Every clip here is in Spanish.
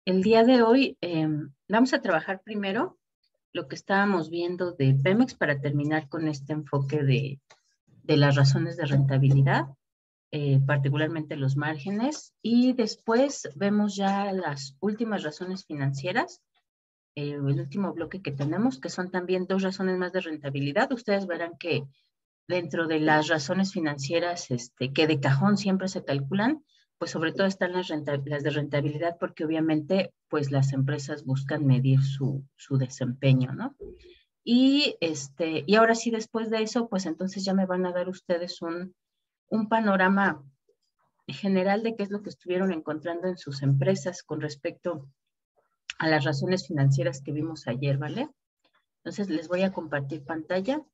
El día de hoy vamos a trabajar primero lo que estábamos viendo de Pemex para terminar con este enfoque de las razones de rentabilidad, particularmente los márgenes, y después vemos ya las últimas razones financieras, el último bloque que tenemos, que son también dos razones más de rentabilidad. Ustedes verán que dentro de las razones financieras que de cajón siempre se calculan, pues sobre todo están las de rentabilidad, porque obviamente pues las empresas buscan medir su desempeño, ¿no? Y ahora sí, después de eso, pues entonces ya me van a dar ustedes un panorama general de qué es lo que estuvieron encontrando en sus empresas con respecto a las razones financieras que vimos ayer, ¿vale? Entonces les voy a compartir pantalla.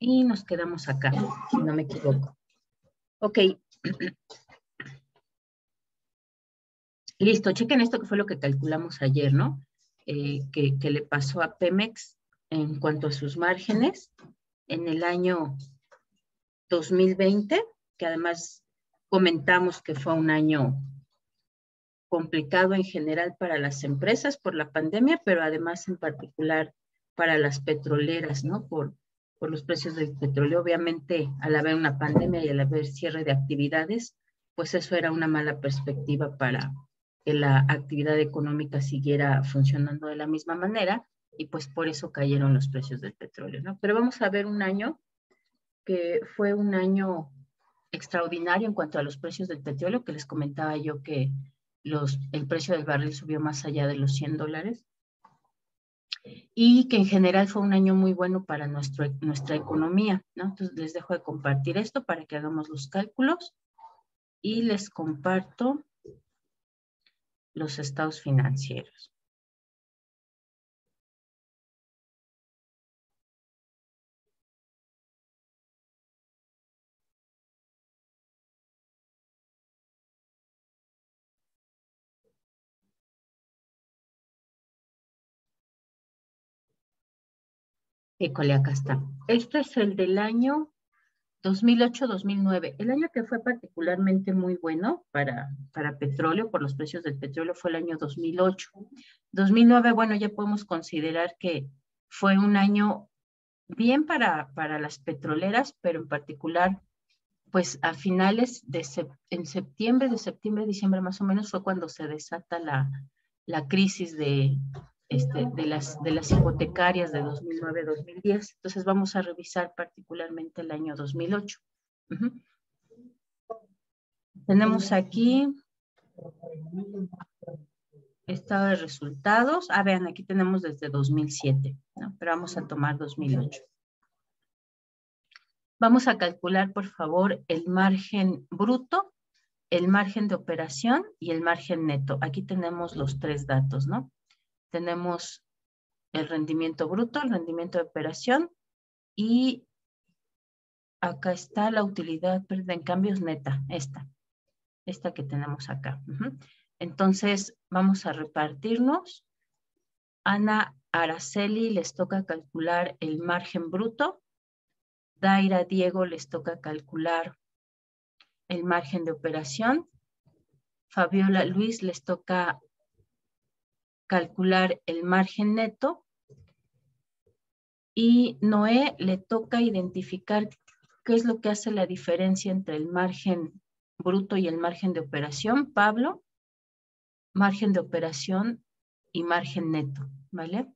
Y nos quedamos acá, si no me equivoco. Ok. Listo, chequen esto que fue lo que calculamos ayer, ¿no? Que le pasó a Pemex en cuanto a sus márgenes en el año 2020, que además comentamos que fue un año complicado en general para las empresas por la pandemia, pero además en particular para las petroleras, ¿no? Por los precios del petróleo. Obviamente, al haber una pandemia y al haber cierre de actividades, pues eso era una mala perspectiva para que la actividad económica siguiera funcionando de la misma manera, y pues por eso cayeron los precios del petróleo, ¿no? Pero vamos a ver un año que fue un año extraordinario en cuanto a los precios del petróleo, que les comentaba yo que el precio del barril subió más allá de los $100, y que en general fue un año muy bueno para nuestra economía, ¿no? Entonces les dejo de compartir esto para que hagamos los cálculos y les comparto los estados financieros. École, acá está. Este es el del año 2008-2009. El año que fue particularmente muy bueno para petróleo, por los precios del petróleo, fue el año 2008. 2009, bueno, ya podemos considerar que fue un año bien para las petroleras, pero en particular, pues a finales en septiembre, diciembre más o menos, fue cuando se desata la crisis de las hipotecarias de 2009-2010. Entonces vamos a revisar particularmente el año 2008. Uh-huh. Tenemos aquí estado de resultados. Vean, aquí tenemos desde 2007, ¿no? Pero vamos a tomar 2008. Vamos a calcular, por favor, el margen bruto, el margen de operación y el margen neto. Aquí tenemos los tres datos, ¿no? Tenemos el rendimiento bruto, el rendimiento de operación, y acá está la utilidad en cambios neta, esta que tenemos acá. Entonces, vamos a repartirnos. Ana Araceli les toca calcular el margen bruto. Daira Diego les toca calcular el margen de operación. Fabiola Luis les toca calcular el margen neto. Y Noé le toca identificar qué es lo que hace la diferencia entre el margen bruto y el margen de operación. Pablo, margen de operación y margen neto, ¿vale?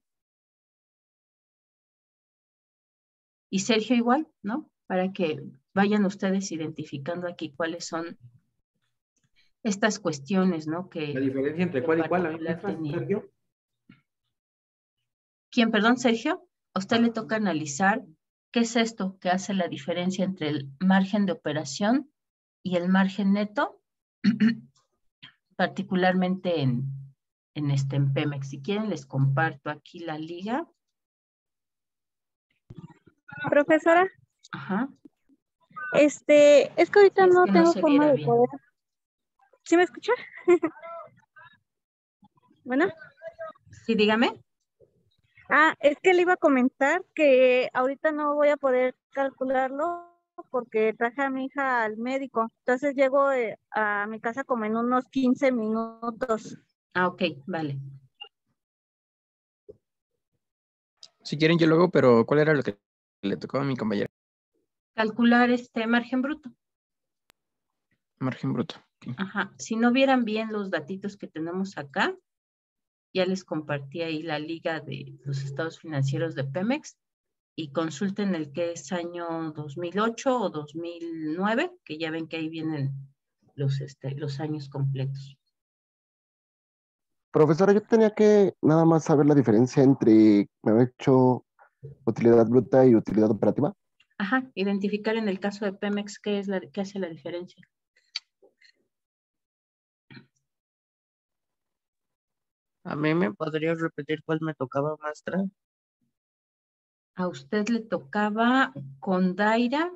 Y Sergio igual, ¿no? Para que vayan ustedes identificando aquí cuáles son estas cuestiones, ¿no? La diferencia entre cuál y cuál, Sergio. ¿Quién, perdón, Sergio? A usted le toca analizar qué es esto que hace la diferencia entre el margen de operación y el margen neto, particularmente en Pemex. Si quieren, les comparto aquí la liga. Profesora. Ajá. Es que ahorita es no que tengo no forma de poder. ¿Sí me escucha? Bueno. Sí, dígame. Es que le iba a comentar que ahorita no voy a poder calcularlo porque traje a mi hija al médico. Entonces llego a mi casa como en unos 15 minutos. Ah, ok, vale. Si quieren, yo lo hago, pero ¿cuál era lo que le tocó a mi compañera? Calcular margen bruto. Margen bruto. Ok. Ajá. Si no vieran bien los datitos que tenemos acá, ya les compartí ahí la liga de los estados financieros de Pemex y consulten el que es año 2008 o 2009, que ya ven que ahí vienen los años completos. Profesora, yo tenía que nada más saber la diferencia entre, me había hecho utilidad bruta y utilidad operativa. Ajá, identificar en el caso de Pemex qué hace la diferencia. ¿A mí me podrías repetir cuál me tocaba, maestra? A usted le tocaba con Daira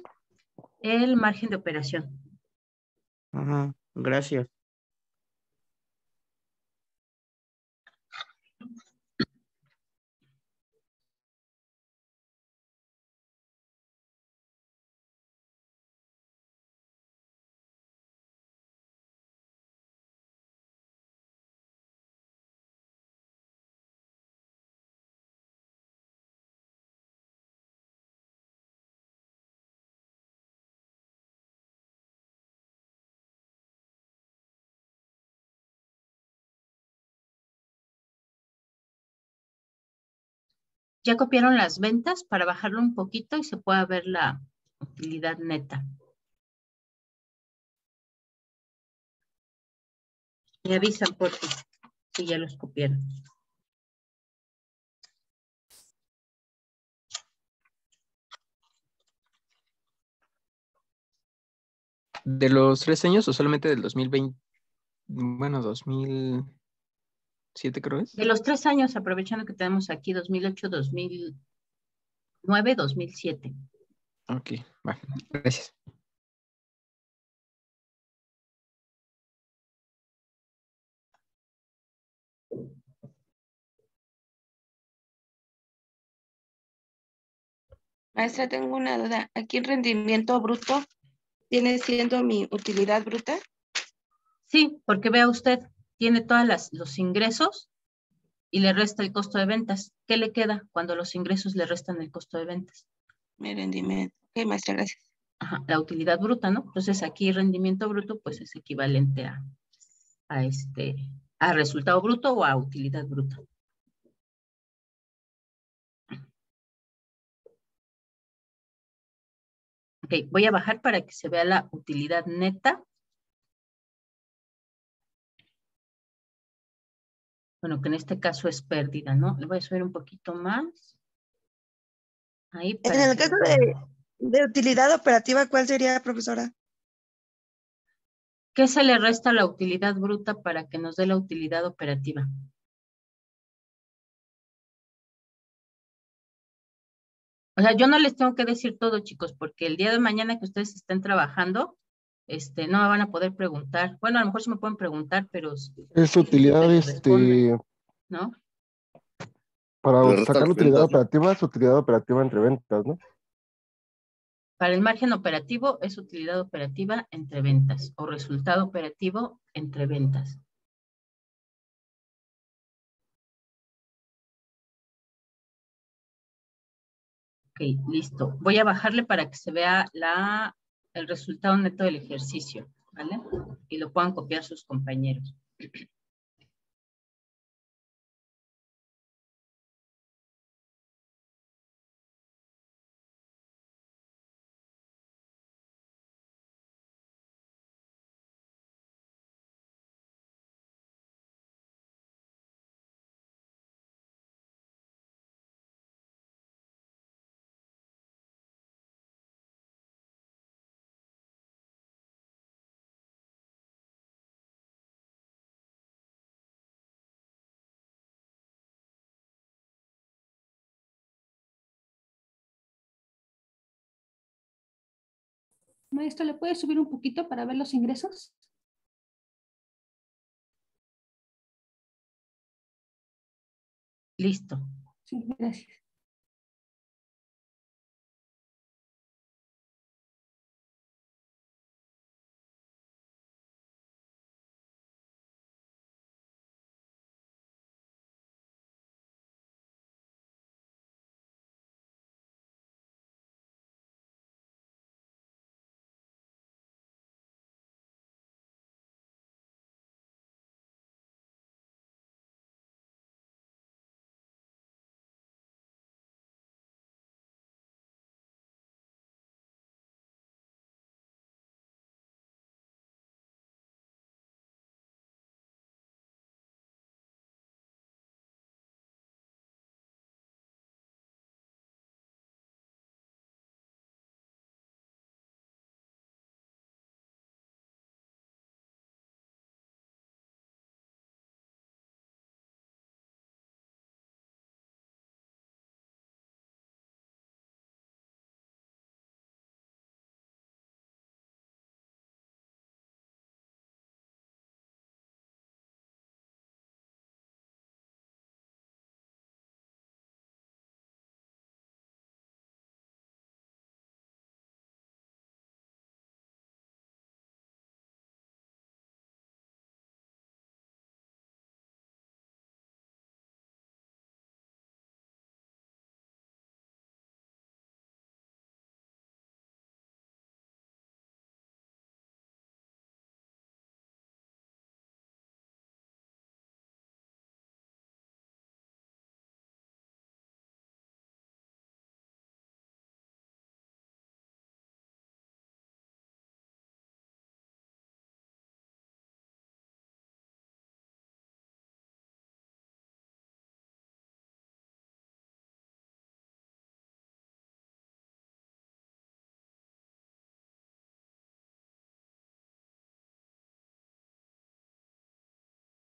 el margen de operación. Ajá, gracias. Ya copiaron las ventas para bajarlo un poquito y se pueda ver la utilidad neta. Me avisan por si ya los copiaron. ¿De los 3 años o solamente del 2020? Bueno, 2007 creo es. De los 3 años, aprovechando que tenemos aquí 2008, 2009, 2007. Ok, va. Gracias. Maestra, tengo una duda. Aquí en rendimiento bruto viene siendo mi utilidad bruta. Sí, porque vea usted, tiene todos los ingresos y le resta el costo de ventas. ¿Qué le queda cuando los ingresos le restan el costo de ventas? Mi rendimiento. Ok, maestra, gracias. Ajá, la utilidad bruta, ¿no? Entonces aquí rendimiento bruto pues es equivalente a, a resultado bruto o a utilidad bruta. Ok, voy a bajar para que se vea la utilidad neta. Bueno, que en este caso es pérdida, ¿no? Le voy a subir un poquito más. Ahí En para el que caso de utilidad operativa, ¿cuál sería, profesora? ¿qué se le resta a la utilidad bruta para que nos dé la utilidad operativa? O sea, yo no les tengo que decir todo, chicos, porque el día de mañana que ustedes estén trabajando, no me van a poder preguntar. Bueno, a lo mejor sí me pueden preguntar, pero es Es difícil que utilidad, les respondan, ¿no? para Le resta sacar la las utilidad ventas, ¿no? operativa, es utilidad operativa entre ventas, ¿no? Para el margen operativo es utilidad operativa entre ventas o resultado operativo entre ventas. Ok, listo. Voy a bajarle para que se vea el resultado neto del ejercicio, ¿vale? Y lo puedan copiar sus compañeros. Maestro, ¿le puede subir un poquito para ver los ingresos? Listo. Sí, gracias.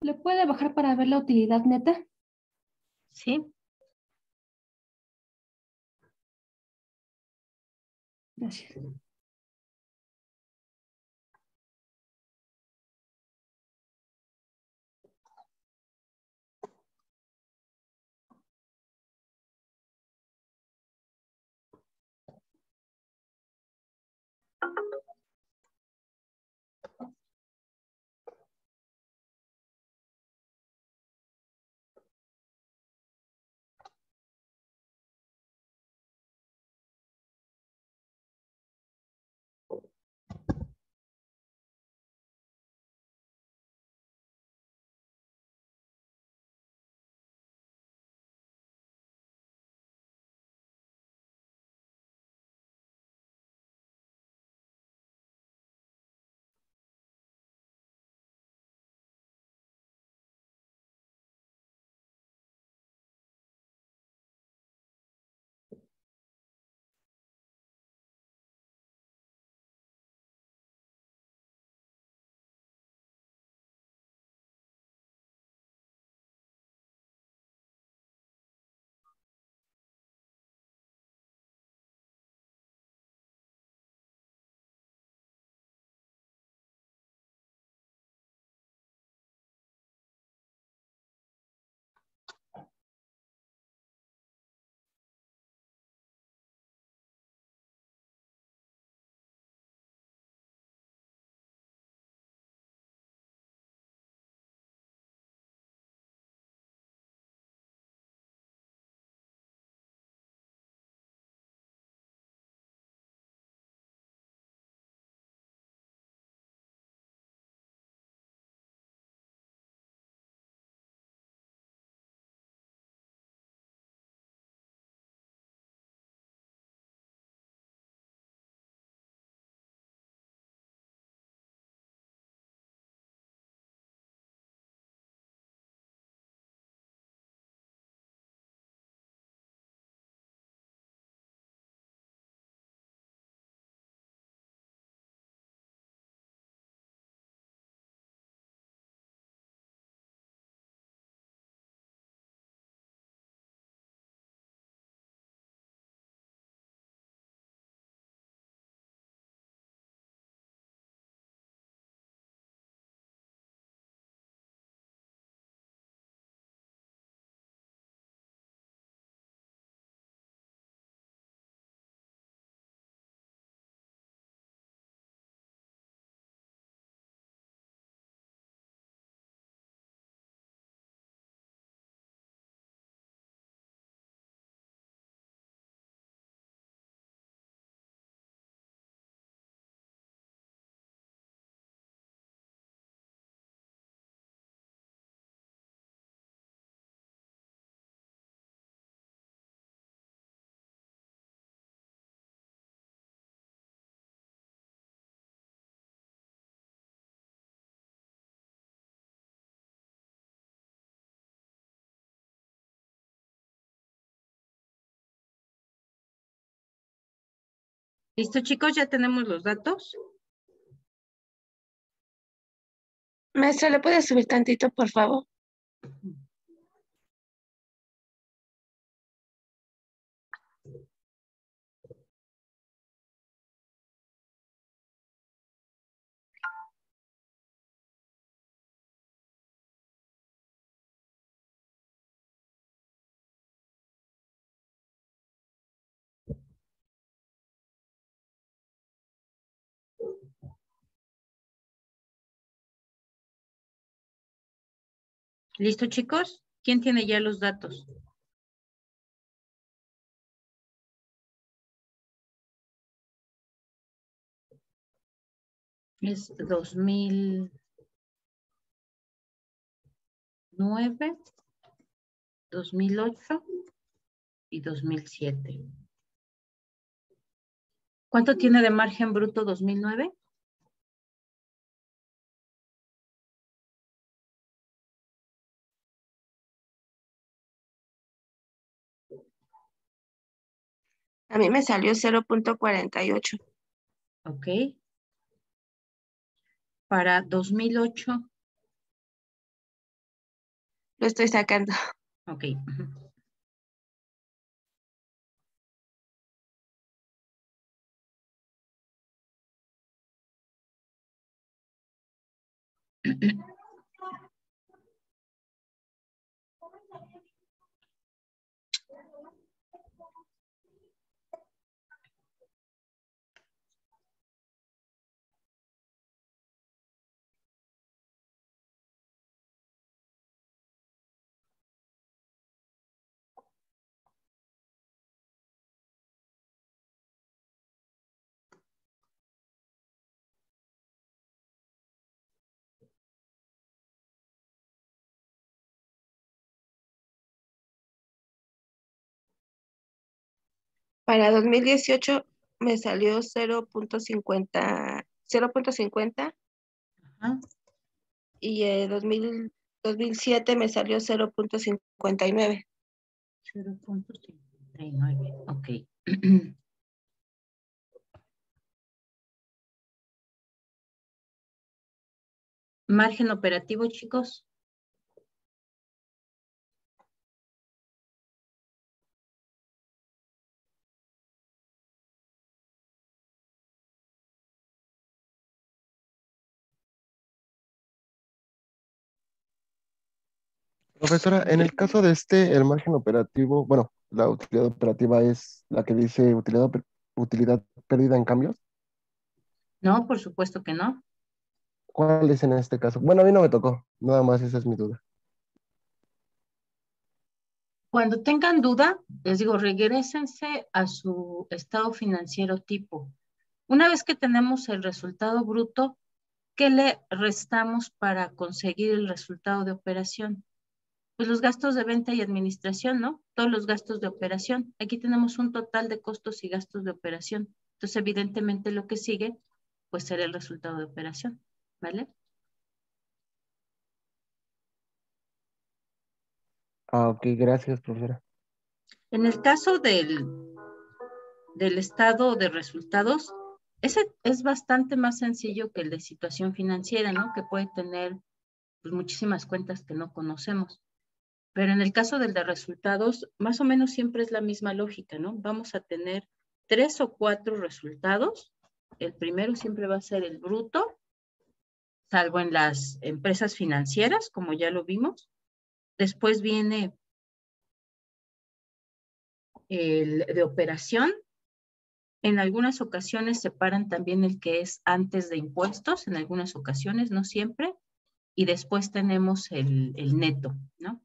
¿Le puede bajar para ver la utilidad neta? ¿Sí? Gracias. ¿Listo, chicos? ¿Ya tenemos los datos? Maestra, ¿le puede subir tantito, por favor? ¿Listo, chicos? ¿Quién tiene ya los datos? Es 2009, 2008 y 2007. ¿Cuánto tiene de margen bruto 2009? A mí me salió 0.48. Ok. Para 2008. Lo estoy sacando. Ok. Para 2018 me salió 0.50 Ajá. y 2007 me salió 0.59. 0.59. Ok. Margen operativo, chicos. Profesora, en el caso de el margen operativo, bueno, la utilidad operativa es la que dice utilidad perdida en cambios. No, por supuesto que no. ¿Cuál es en este caso? Bueno, a mí no me tocó, nada más esa es mi duda. Cuando tengan duda, les digo, regrésense a su estado financiero tipo. Una vez que tenemos el resultado bruto, ¿qué le restamos para conseguir el resultado de operación? Pues los gastos de venta y administración, ¿no? Todos los gastos de operación. Aquí tenemos un total de costos y gastos de operación. Entonces, evidentemente, lo que sigue, pues será el resultado de operación, ¿vale? Ah, ok, gracias, profesora. En el caso del estado de resultados, ese es bastante más sencillo que el de situación financiera, ¿no? Que puede tener pues, muchísimas cuentas que no conocemos. Pero en el caso del de resultados, más o menos siempre es la misma lógica, ¿no? Vamos a tener 3 o 4 resultados. El primero siempre va a ser el bruto, salvo en las empresas financieras, como ya lo vimos. Después viene el de operación. En algunas ocasiones separan también el que es antes de impuestos, en algunas ocasiones, no siempre. Y después tenemos el neto, ¿no?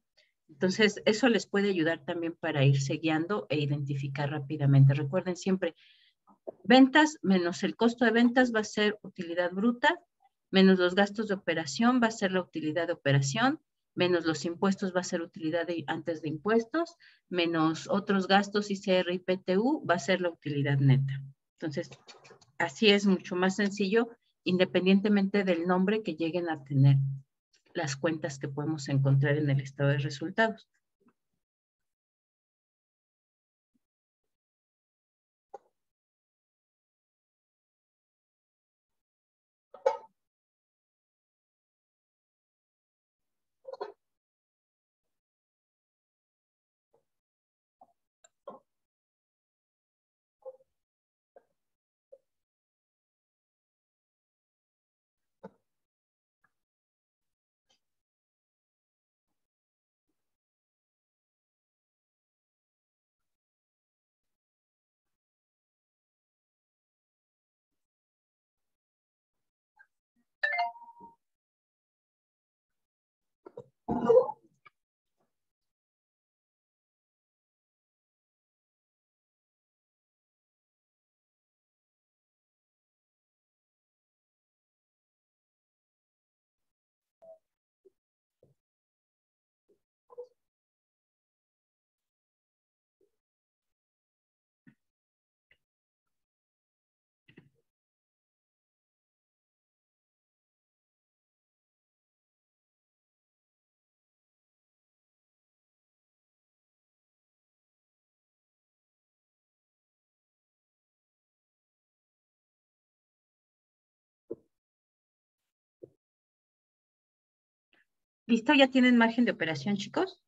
Entonces, eso les puede ayudar también para irse guiando e identificar rápidamente. Recuerden siempre, ventas menos el costo de ventas va a ser utilidad bruta, menos los gastos de operación va a ser la utilidad de operación, menos los impuestos va a ser utilidad antes de impuestos, menos otros gastos ICR y PTU va a ser la utilidad neta. Entonces, así es mucho más sencillo, independientemente del nombre que lleguen a tener las cuentas que podemos encontrar en el estado de resultados. ¿Listo? ¿Ya tienen margen de operación, chicos?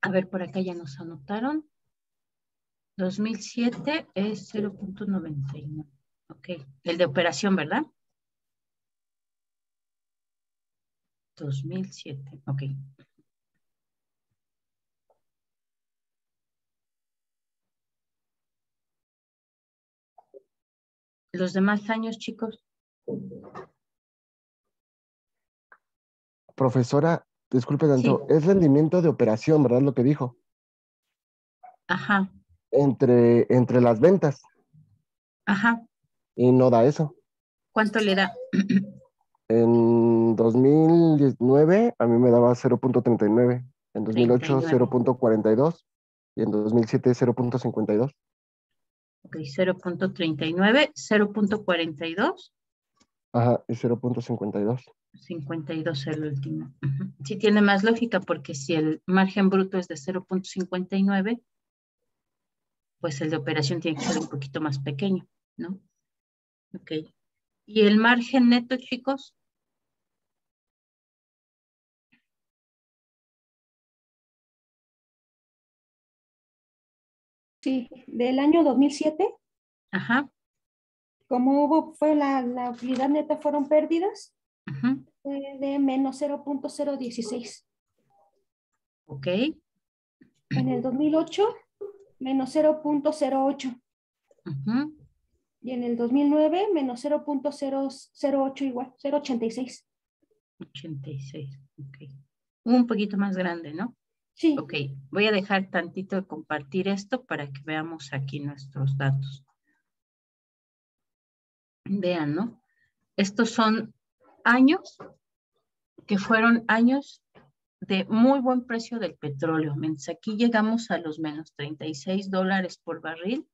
A ver, por acá ya nos anotaron. 2007 es 0.99. Ok, el de operación, ¿verdad? 2007, ok. Los demás años, chicos. Profesora, disculpe tanto, Sí. es rendimiento de operación, ¿verdad? Lo que dijo. Ajá, Entre las ventas ajá. y no da eso. ¿Cuánto le da? En 2019 a mí me daba 0.39, en 2008 39. 0.42 y en 2007 0.52. Ok, 0.39, 0.42, Ajá, y 0.52. 52 el último. Ujú. Sí tiene más lógica porque si el margen bruto es de 0.59, pues el de operación tiene que ser un poquito más pequeño, ¿no? Ok. ¿Y el margen neto, chicos? Sí, del año 2007, Ajá. como fue la utilidad neta, fueron pérdidas Ujú. de menos 0.016. Ok. En el 2008, menos 0.08. Ujú. Y en el 2009, menos 0.008 igual, 0.86. 86. Ok. Un poquito más grande, ¿no? Sí, Ok. Voy a dejar tantito de compartir esto para que veamos aquí nuestros datos. Vean, ¿no? Estos son años que fueron años de muy buen precio del petróleo. Mientras aquí llegamos a los menos $36 por barril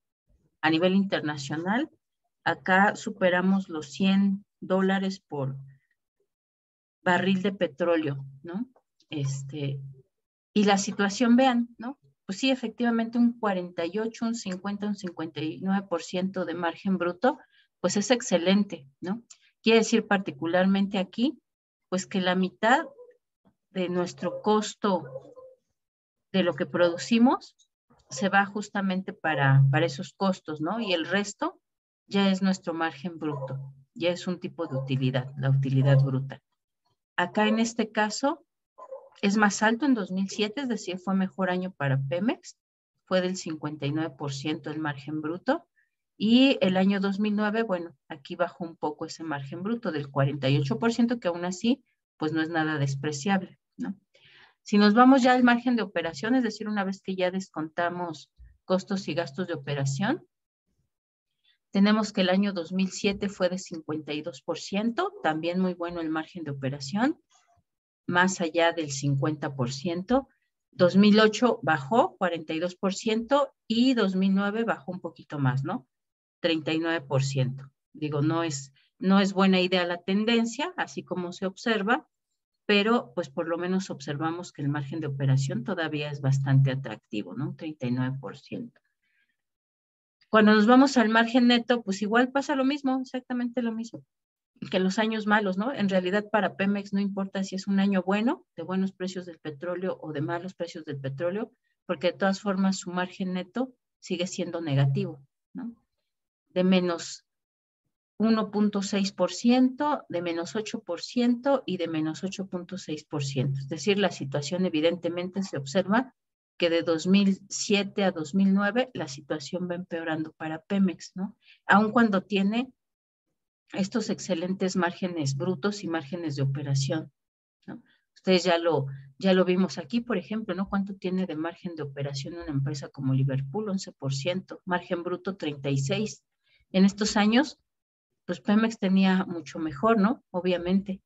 a nivel internacional, acá superamos los $100 por barril de petróleo, ¿no? Y la situación, vean, ¿no? Pues sí, efectivamente un 48, un 50, un 59% de margen bruto, pues es excelente, ¿no? Quiere decir particularmente aquí, pues que la mitad de nuestro costo de lo que producimos se va justamente para esos costos, ¿no? Y el resto ya es nuestro margen bruto, ya es un tipo de utilidad, la utilidad bruta. Acá en este caso es más alto en 2007, es decir, fue mejor año para Pemex, fue del 59% el margen bruto, y el año 2009, bueno, aquí bajó un poco ese margen bruto del 48%, que aún así, pues no es nada despreciable, ¿no? Si nos vamos ya al margen de operación, es decir, una vez que ya descontamos costos y gastos de operación, tenemos que el año 2007 fue de 52%, también muy bueno el margen de operación, más allá del 50%. 2008 bajó 42% y 2009 bajó un poquito más, ¿no? 39%. Digo, no es buena idea la tendencia, así como se observa, pero pues por lo menos observamos que el margen de operación todavía es bastante atractivo, ¿no? 39%. Cuando nos vamos al margen neto, pues igual pasa lo mismo, exactamente lo mismo que los años malos, ¿no? En realidad para Pemex no importa si es un año bueno, de buenos precios del petróleo o de malos precios del petróleo, porque de todas formas su margen neto sigue siendo negativo, ¿no? De menos 1.6%, de menos 8% y de menos 8.6%. Es decir, la situación evidentemente se observa que de 2007 a 2009 la situación va empeorando para Pemex, ¿no? Aun cuando tiene estos excelentes márgenes brutos y márgenes de operación, ¿no? Ustedes ya lo vimos aquí, por ejemplo, ¿no? ¿Cuánto tiene de margen de operación una empresa como Liverpool? 11%, margen bruto 36%. En estos años, pues Pemex tenía mucho mejor, ¿no? Obviamente.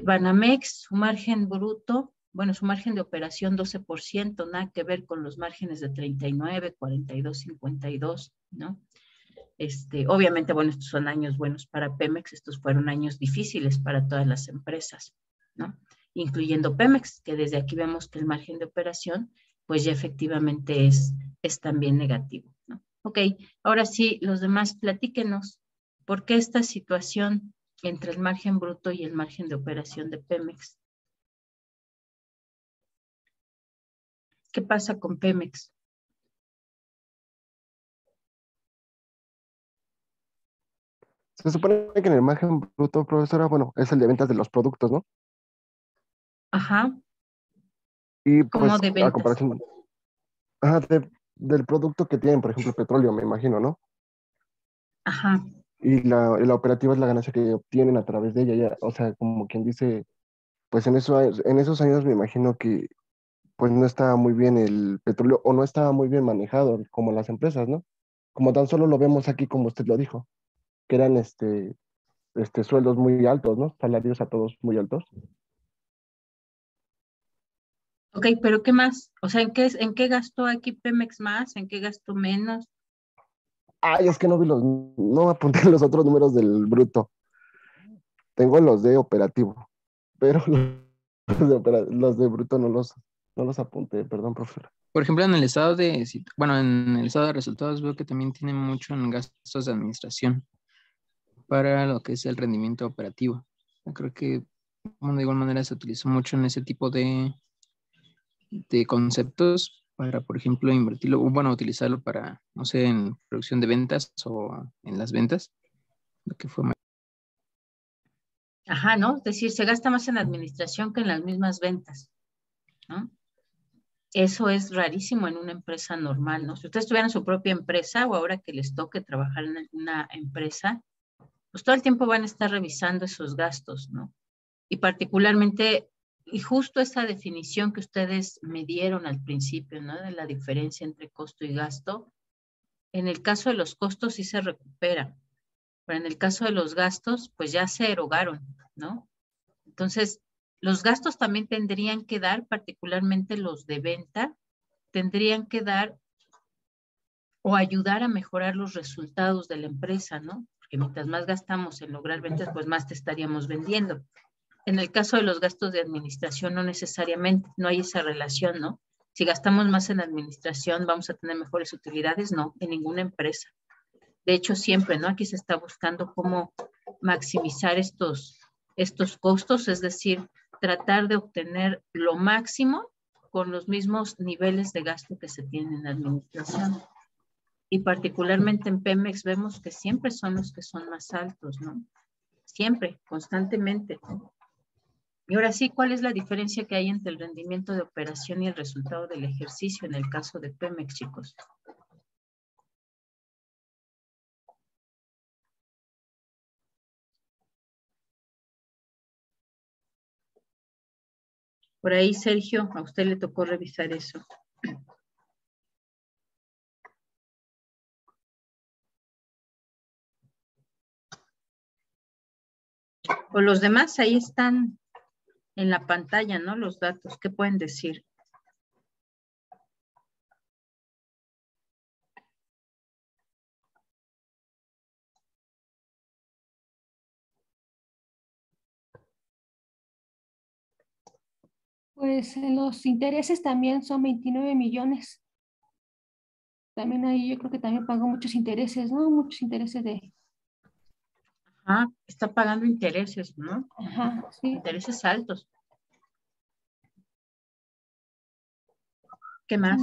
Banamex, su margen bruto bueno, su margen de operación 12%, nada que ver con los márgenes de 39, 42, 52, ¿no? Obviamente, bueno, estos son años buenos para Pemex, estos fueron años difíciles para todas las empresas, ¿no? Incluyendo Pemex, que desde aquí vemos que el margen de operación, pues ya efectivamente es también negativo, ¿no? Ok, ahora sí, los demás platíquenos, ¿por qué esta situación entre el margen bruto y el margen de operación de Pemex? ¿Qué pasa con Pemex? Se supone que en el margen bruto, profesora, bueno, es el de ventas de los productos, ¿no? Ajá, Y ¿cómo pues de a ventas? comparación, ajá, del producto que tienen, por ejemplo, el petróleo, me imagino, ¿no? Ajá, Y la operativa es la ganancia que obtienen a través de ella, ya, o sea, como quien dice, pues en esos años me imagino que pues no estaba muy bien el petróleo o no estaba muy bien manejado como las empresas, ¿no? Como tan solo lo vemos aquí, como usted lo dijo, que eran sueldos muy altos, ¿no? Salarios a todos muy altos. ok, pero ¿qué más? O sea, ¿en qué gastó aquí Pemex más? ¿En qué gastó menos? Ay, es que no apunté los otros números del bruto. Tengo los de operativo, pero los de bruto no los apunté, perdón, profesor. Por ejemplo, en el estado bueno, en el estado de resultados veo que también tiene mucho en gastos de administración para lo que es el rendimiento operativo. Yo creo que, bueno, de igual manera se utilizó mucho en ese tipo de conceptos para, por ejemplo, invertirlo, o bueno, utilizarlo para, no sé, en producción de ventas o en las ventas, lo que fue. Ajá, ¿no? Es decir, se gasta más en administración que en las mismas ventas, ¿no? Eso es rarísimo en una empresa normal, ¿no? Si ustedes tuvieran su propia empresa o ahora que les toque trabajar en alguna empresa, pues todo el tiempo van a estar revisando esos gastos, ¿no? Y particularmente, y justo esa definición que ustedes me dieron al principio, ¿no? De la diferencia entre costo y gasto, en el caso de los costos sí se recupera, pero en el caso de los gastos, pues ya se erogaron, ¿no? Entonces, los gastos también tendrían que dar, particularmente los de venta, tendrían que dar o ayudar a mejorar los resultados de la empresa, ¿no? Porque mientras más gastamos en lograr ventas, pues más te estaríamos vendiendo. En el caso de los gastos de administración, no necesariamente, no hay esa relación, ¿no? Si gastamos más en administración, ¿vamos a tener mejores utilidades? No, en ninguna empresa. De hecho, siempre, ¿no? Aquí se está buscando cómo maximizar estos costos, es decir, tratar de obtener lo máximo con los mismos niveles de gasto que se tienen en administración. Y particularmente en Pemex vemos que siempre son los que son más altos, ¿no? Siempre, constantemente. Y ahora sí, ¿cuál es la diferencia que hay entre el rendimiento de operación y el resultado del ejercicio en el caso de Pemex, chicos? Por ahí, Sergio, a usted le tocó revisar eso. O los demás ahí están en la pantalla, ¿no? Los datos, ¿qué pueden decir? Pues en los intereses también son 29 millones. También ahí yo creo que también pagó muchos intereses, ¿no? Muchos intereses de... Ajá, está pagando intereses, ¿no? Ajá, sí. Intereses altos. ¿Qué más?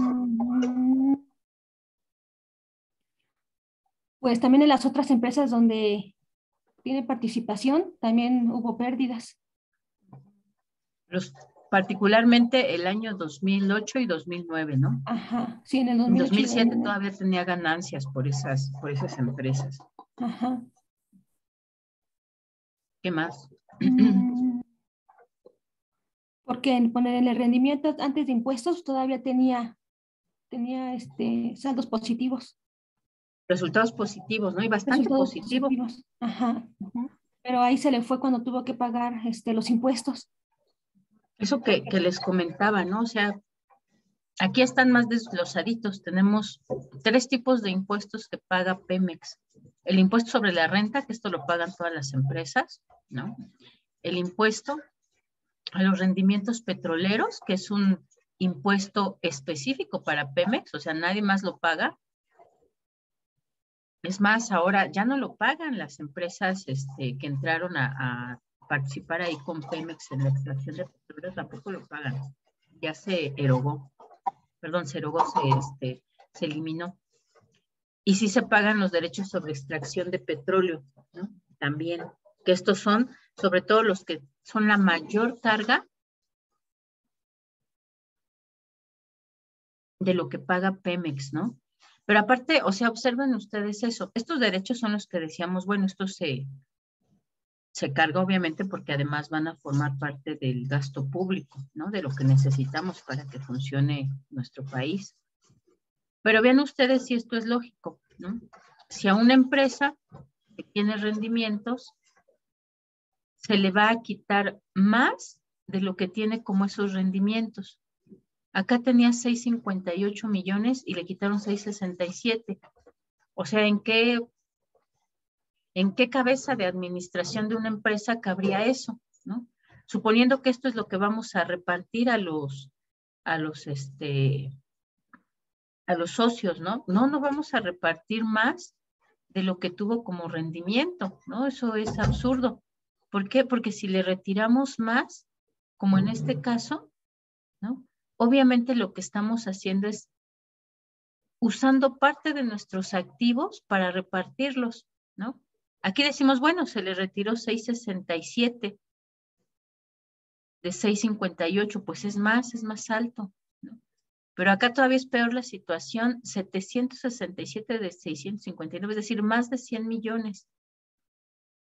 Pues también en las otras empresas donde tiene participación, también hubo pérdidas. Particularmente el año 2008 y 2009, ¿no? Ajá, sí, en el En 2008 y 2007 2009. todavía tenía ganancias por esas empresas. Ajá. ¿Qué más? Porque en el rendimiento antes de impuestos todavía tenía saldos positivos. Resultados positivos, ¿no? Y bastante Resultados positivo. positivos. Ajá. Pero ahí se le fue cuando tuvo que pagar los impuestos. Eso que les comentaba, ¿no? O sea, aquí están más desglosaditos. Tenemos 3 tipos de impuestos que paga Pemex. El impuesto sobre la renta, que esto lo pagan todas las empresas, ¿no? El impuesto a los rendimientos petroleros, que es un impuesto específico para Pemex, o sea, nadie más lo paga. Es más, ahora ya no lo pagan las empresas que entraron a participar ahí con Pemex en la extracción de petróleo, tampoco lo pagan. Ya se erogó, perdón, se erogó, se eliminó. Y sí se pagan los derechos sobre extracción de petróleo, ¿no? También, que estos son, sobre todo los que son la mayor carga de lo que paga Pemex, ¿no? Pero aparte, o sea, observen ustedes eso. Estos derechos son los que decíamos, bueno, esto se carga obviamente porque además van a formar parte del gasto público, ¿no? De lo que necesitamos para que funcione nuestro país. Pero vean ustedes si esto es lógico, ¿no? Si a una empresa que tiene rendimientos se le va a quitar más de lo que tiene como esos rendimientos. Acá tenía 6.58 millones y le quitaron 6.67. O sea, ¿en qué cabeza de administración de una empresa cabría eso, ¿no? Suponiendo que esto es lo que vamos a repartir a los socios, ¿no? No vamos a repartir más de lo que tuvo como rendimiento, ¿no? Eso es absurdo. ¿Por qué? Porque si le retiramos más, como en este caso, ¿no? Obviamente lo que estamos haciendo es usando parte de nuestros activos para repartirlos, ¿no? Aquí decimos, bueno, se le retiró 6.67 de 6.58, pues es más alto, ¿no? Pero acá todavía es peor la situación, 767 de 659, es decir, más de 100 millones.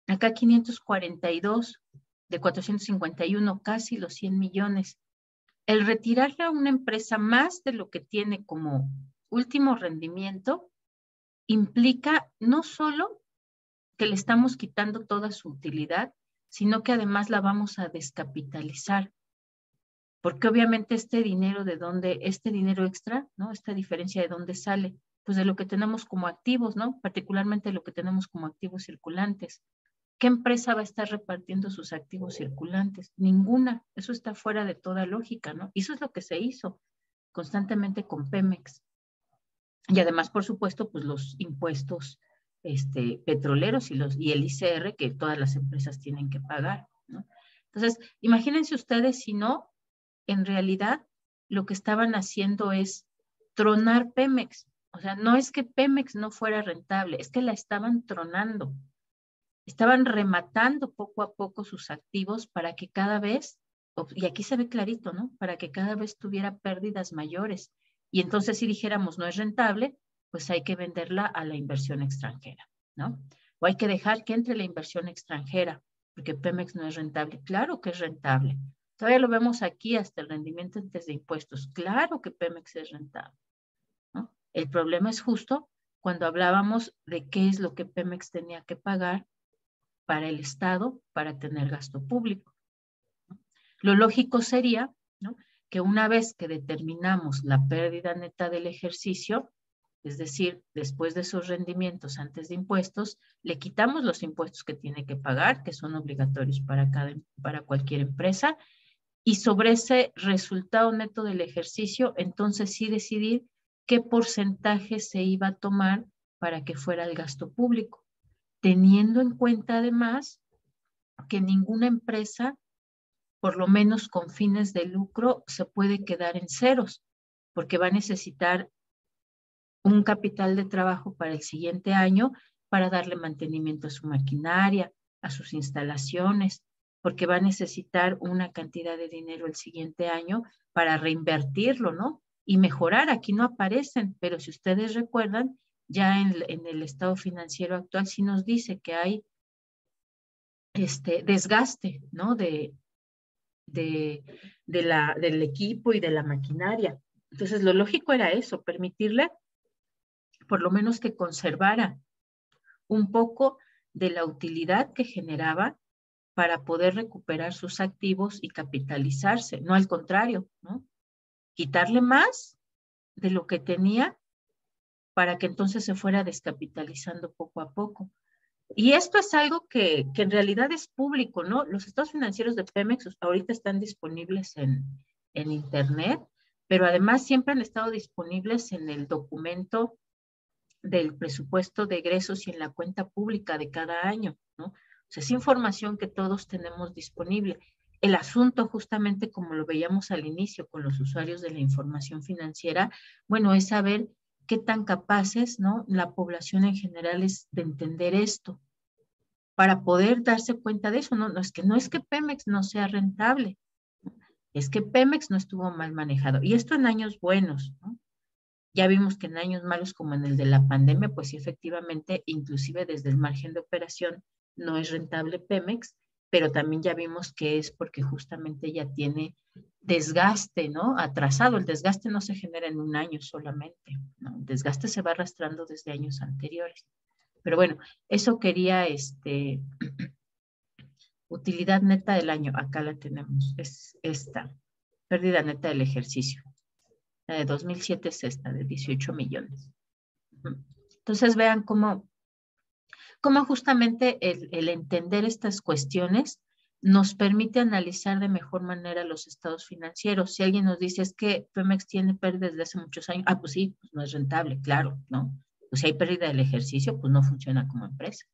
Acá 542 de 451, casi los 100 millones. El retirarle a una empresa más de lo que tiene como último rendimiento implica no solo que le estamos quitando toda su utilidad, sino que además la vamos a descapitalizar. Porque obviamente este dinero extra, ¿no? Esta diferencia de dónde sale, pues de lo que tenemos como activos, ¿no? Particularmente lo que tenemos como activos circulantes. ¿Qué empresa va a estar repartiendo sus activos circulantes? Ninguna. Eso está fuera de toda lógica, ¿no? Y eso es lo que se hizo constantemente con Pemex. Y además, por supuesto, pues los impuestos petroleros y el ICR que todas las empresas tienen que pagar, ¿no? Entonces, imagínense ustedes si no, en realidad, lo que estaban haciendo es tronar Pemex. O sea, no es que Pemex no fuera rentable, es que la estaban tronando. Estaban rematando poco a poco sus activos para que cada vez, y aquí se ve clarito, ¿no? Para que cada vez tuviera pérdidas mayores. Y entonces si dijéramos no es rentable, pues hay que venderla a la inversión extranjera, ¿no? O hay que dejar que entre la inversión extranjera, porque Pemex no es rentable. Claro que es rentable. Todavía lo vemos aquí hasta el rendimiento antes de impuestos. Claro que Pemex es rentable, ¿no? El problema es justo cuando hablábamos de qué es lo que Pemex tenía que pagar para el Estado para tener gasto público. Lo lógico sería, ¿no?, que una vez que determinamos la pérdida neta del ejercicio, es decir, después de esos rendimientos antes de impuestos, le quitamos los impuestos que tiene que pagar, que son obligatorios para cualquier empresa, y sobre ese resultado neto del ejercicio, entonces sí decidir qué porcentaje se iba a tomar para que fuera el gasto público, teniendo en cuenta además que ninguna empresa, por lo menos con fines de lucro, se puede quedar en ceros, porque va a necesitar un capital de trabajo para el siguiente año para darle mantenimiento a su maquinaria, a sus instalaciones, porque va a necesitar una cantidad de dinero el siguiente año para reinvertirlo, ¿no? Y mejorar. Aquí no aparecen, pero si ustedes recuerdan, ya en el estado financiero actual sí nos dice que hay desgaste, ¿no? Del equipo y de la maquinaria. Entonces, lo lógico era eso, permitirle por lo menos que conservara un poco de la utilidad que generaba para poder recuperar sus activos y capitalizarse, no al contrario, ¿no? Quitarle más de lo que tenía para que entonces se fuera descapitalizando poco a poco. Y esto es algo que en realidad es público, ¿no? Los estados financieros de Pemex ahorita están disponibles en internet, pero además siempre han estado disponibles en el documento del presupuesto de egresos y en la cuenta pública de cada año, ¿no? O sea, es información que todos tenemos disponible. El asunto, justamente como lo veíamos al inicio con los usuarios de la información financiera, bueno, es saber qué tan capaces, ¿no?, la población en general es de entender esto, para poder darse cuenta de eso. No es que Pemex no sea rentable, es que Pemex no estuvo mal manejado. Y esto en años buenos, ¿no? Ya vimos que en años malos como en el de la pandemia, pues sí, efectivamente, inclusive desde el margen de operación no es rentable Pemex, pero también ya vimos que es porque justamente ya tiene desgaste, ¿no? Atrasado. El desgaste no se genera en un año solamente, ¿no? El desgaste se va arrastrando desde años anteriores. Pero bueno, eso quería, utilidad neta del año, acá la tenemos, es esta, pérdida neta del ejercicio. La de 2007 es esta, de 18 millones. Entonces vean cómo justamente el entender estas cuestiones nos permite analizar de mejor manera los estados financieros. Si alguien nos dice, es que Pemex tiene pérdidas desde hace muchos años, pues sí, pues no es rentable, claro, ¿no? Pues si hay pérdida del ejercicio, pues no funciona como empresa.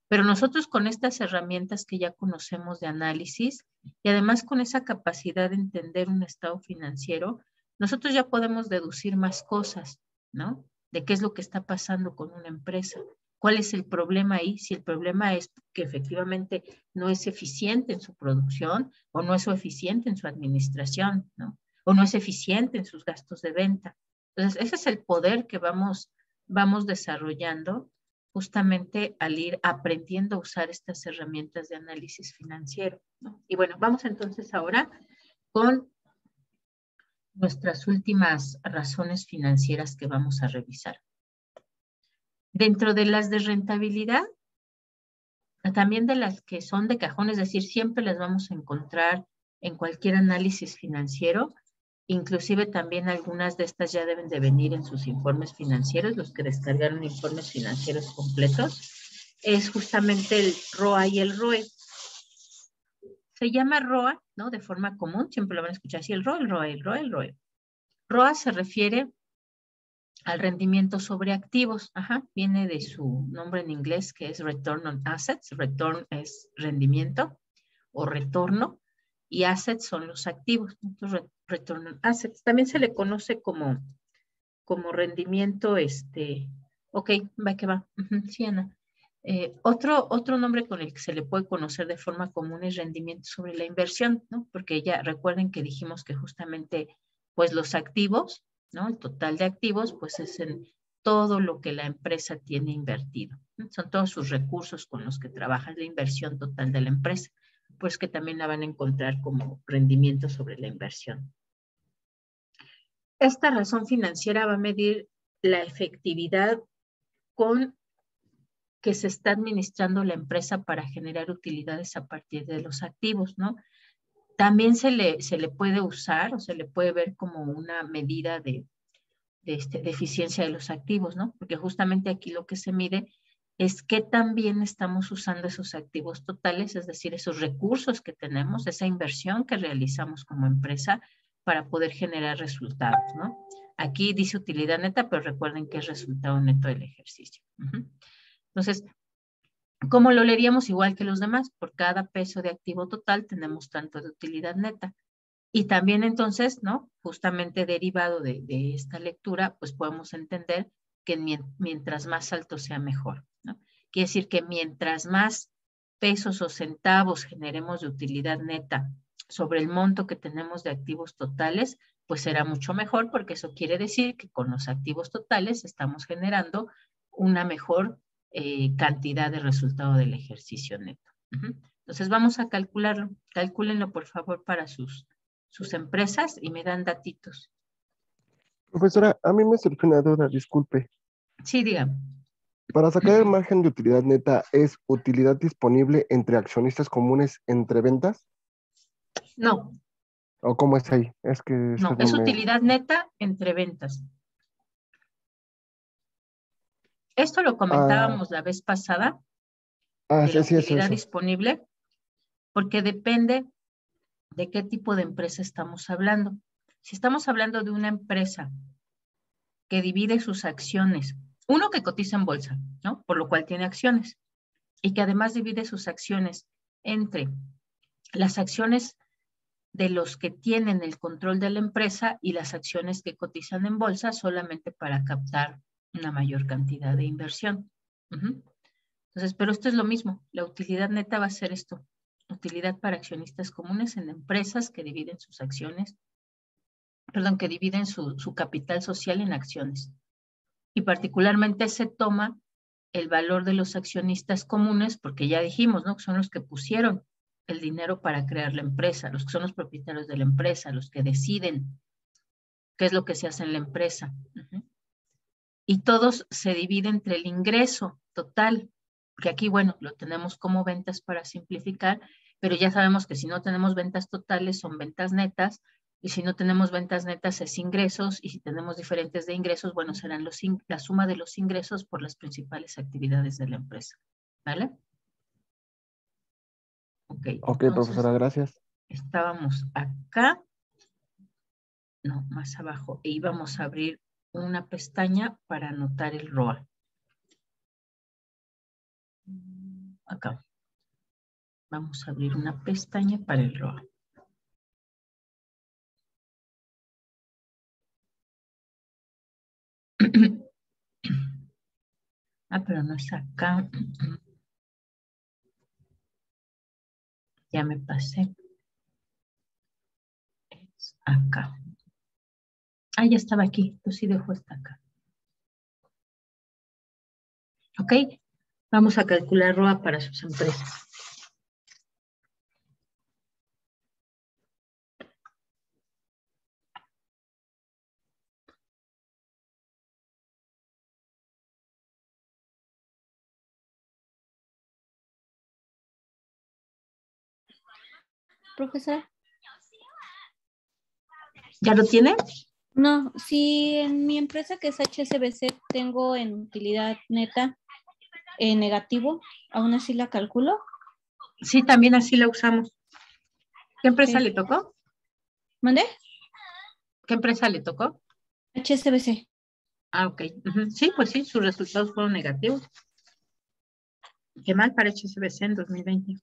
Pero nosotros con estas herramientas que ya conocemos de análisis y además con esa capacidad de entender un estado financiero, nosotros ya podemos deducir más cosas, ¿no? De qué es lo que está pasando con una empresa. ¿Cuál es el problema ahí? Si el problema es que efectivamente no es eficiente en su producción o no es eficiente en su administración, ¿no? O no es eficiente en sus gastos de venta. Entonces, ese es el poder que vamos desarrollando justamente al ir aprendiendo a usar estas herramientas de análisis financiero, ¿no? Y bueno, vamos entonces ahora con nuestras últimas razones financieras que vamos a revisar. Dentro de las de rentabilidad, también de las que son de cajón, es decir, siempre las vamos a encontrar en cualquier análisis financiero, inclusive también algunas de estas ya deben de venir en sus informes financieros, los que descargaron informes financieros completos, es justamente el ROA y el ROE. Se llama ROA, ¿no? De forma común, siempre lo van a escuchar así, el ROA, el ROE, el ROE, el ROE. ROA se refiere al rendimiento sobre activos, viene de su nombre en inglés que es Return on Assets, return es rendimiento o retorno, y assets son los activos, entonces return on assets. También se le conoce como rendimiento, ok, va que va, sí, Ana. Otro nombre con el que se le puede conocer de forma común es rendimiento sobre la inversión, ¿no? Porque ya recuerden que dijimos que justamente, pues los activos, ¿no? El total de activos, pues es en todo lo que la empresa tiene invertido, ¿no? Son todos sus recursos con los que trabaja, la inversión total de la empresa, pues que también la van a encontrar como rendimiento sobre la inversión. Esta razón financiera va a medir la efectividad con que se está administrando la empresa para generar utilidades a partir de los activos, ¿no? También se le puede usar o se le puede ver como una medida de eficiencia de los activos, ¿no? Porque justamente aquí lo que se mide es qué tan bien estamos usando esos activos totales, es decir, esos recursos que tenemos, esa inversión que realizamos como empresa para poder generar resultados, ¿no? Aquí dice utilidad neta, pero recuerden que es resultado neto del ejercicio. Entonces, ¿cómo lo leeríamos? Igual que los demás, por cada peso de activo total tenemos tanto de utilidad neta. Y también entonces, ¿no? Justamente derivado de esta lectura, pues podemos entender que mientras más alto sea mejor, ¿no? Quiere decir que mientras más pesos o centavos generemos de utilidad neta sobre el monto que tenemos de activos totales, pues será mucho mejor, porque eso quiere decir que con los activos totales estamos generando una mejor cantidad de resultado del ejercicio neto. Entonces vamos a calcularlo. Calcúlenlo, por favor, para sus empresas y me dan datitos. Profesora, a mí me surgió una duda, disculpe. Sí, dígame. Para sacar el margen de utilidad neta, ¿es utilidad disponible entre accionistas comunes entre ventas? No, ¿O cómo es ahí? Es que no, esta no es me... utilidad neta entre ventas. Esto lo Ah, comentábamos la vez pasada ah, de la sí, sí, utilidad eso. disponible, porque depende de qué tipo de empresa estamos hablando. Si estamos hablando de una empresa que divide sus acciones, uno que cotiza en bolsa, ¿no? Por lo cual tiene acciones, y que además divide sus acciones entre las acciones de los que tienen el control de la empresa y las acciones que cotizan en bolsa solamente para captar una mayor cantidad de inversión. Entonces, pero esto es lo mismo, la utilidad neta va a ser esto, utilidad para accionistas comunes en empresas que dividen sus acciones, perdón, que dividen su capital social en acciones. Y particularmente se toma el valor de los accionistas comunes, porque ya dijimos, ¿no? Que son los que pusieron el dinero para crear la empresa, los que son los propietarios de la empresa, los que deciden qué es lo que se hace en la empresa. Y todos se dividen entre el ingreso total, que aquí, bueno, lo tenemos como ventas para simplificar, pero ya sabemos que si no tenemos ventas totales son ventas netas, y si no tenemos ventas netas es ingresos, y si tenemos diferentes de ingresos, bueno, serán la suma de los ingresos por las principales actividades de la empresa. ¿Vale? Ok, Ok, entonces profesora, gracias. estábamos acá, no, más abajo, e íbamos a abrir una pestaña para anotar el ROA. Acá. Vamos a abrir una pestaña para el ROA. Ah, pero no es acá. Ya me pasé. Es acá. Ah, ya estaba aquí. Pues sí dejo esta acá. Ok. Vamos a calcular ROA para sus empresas. Profesor. ¿Ya lo tiene? No, si en mi empresa que es HSBC tengo en utilidad neta negativo, aún así la calculo. Sí, también así la usamos. ¿Qué empresa Ok. le tocó? ¿Mandé? ¿Qué empresa le tocó? HSBC. Ah, ok. Sí, pues sí, sus resultados fueron negativos. Qué mal para HSBC en 2020.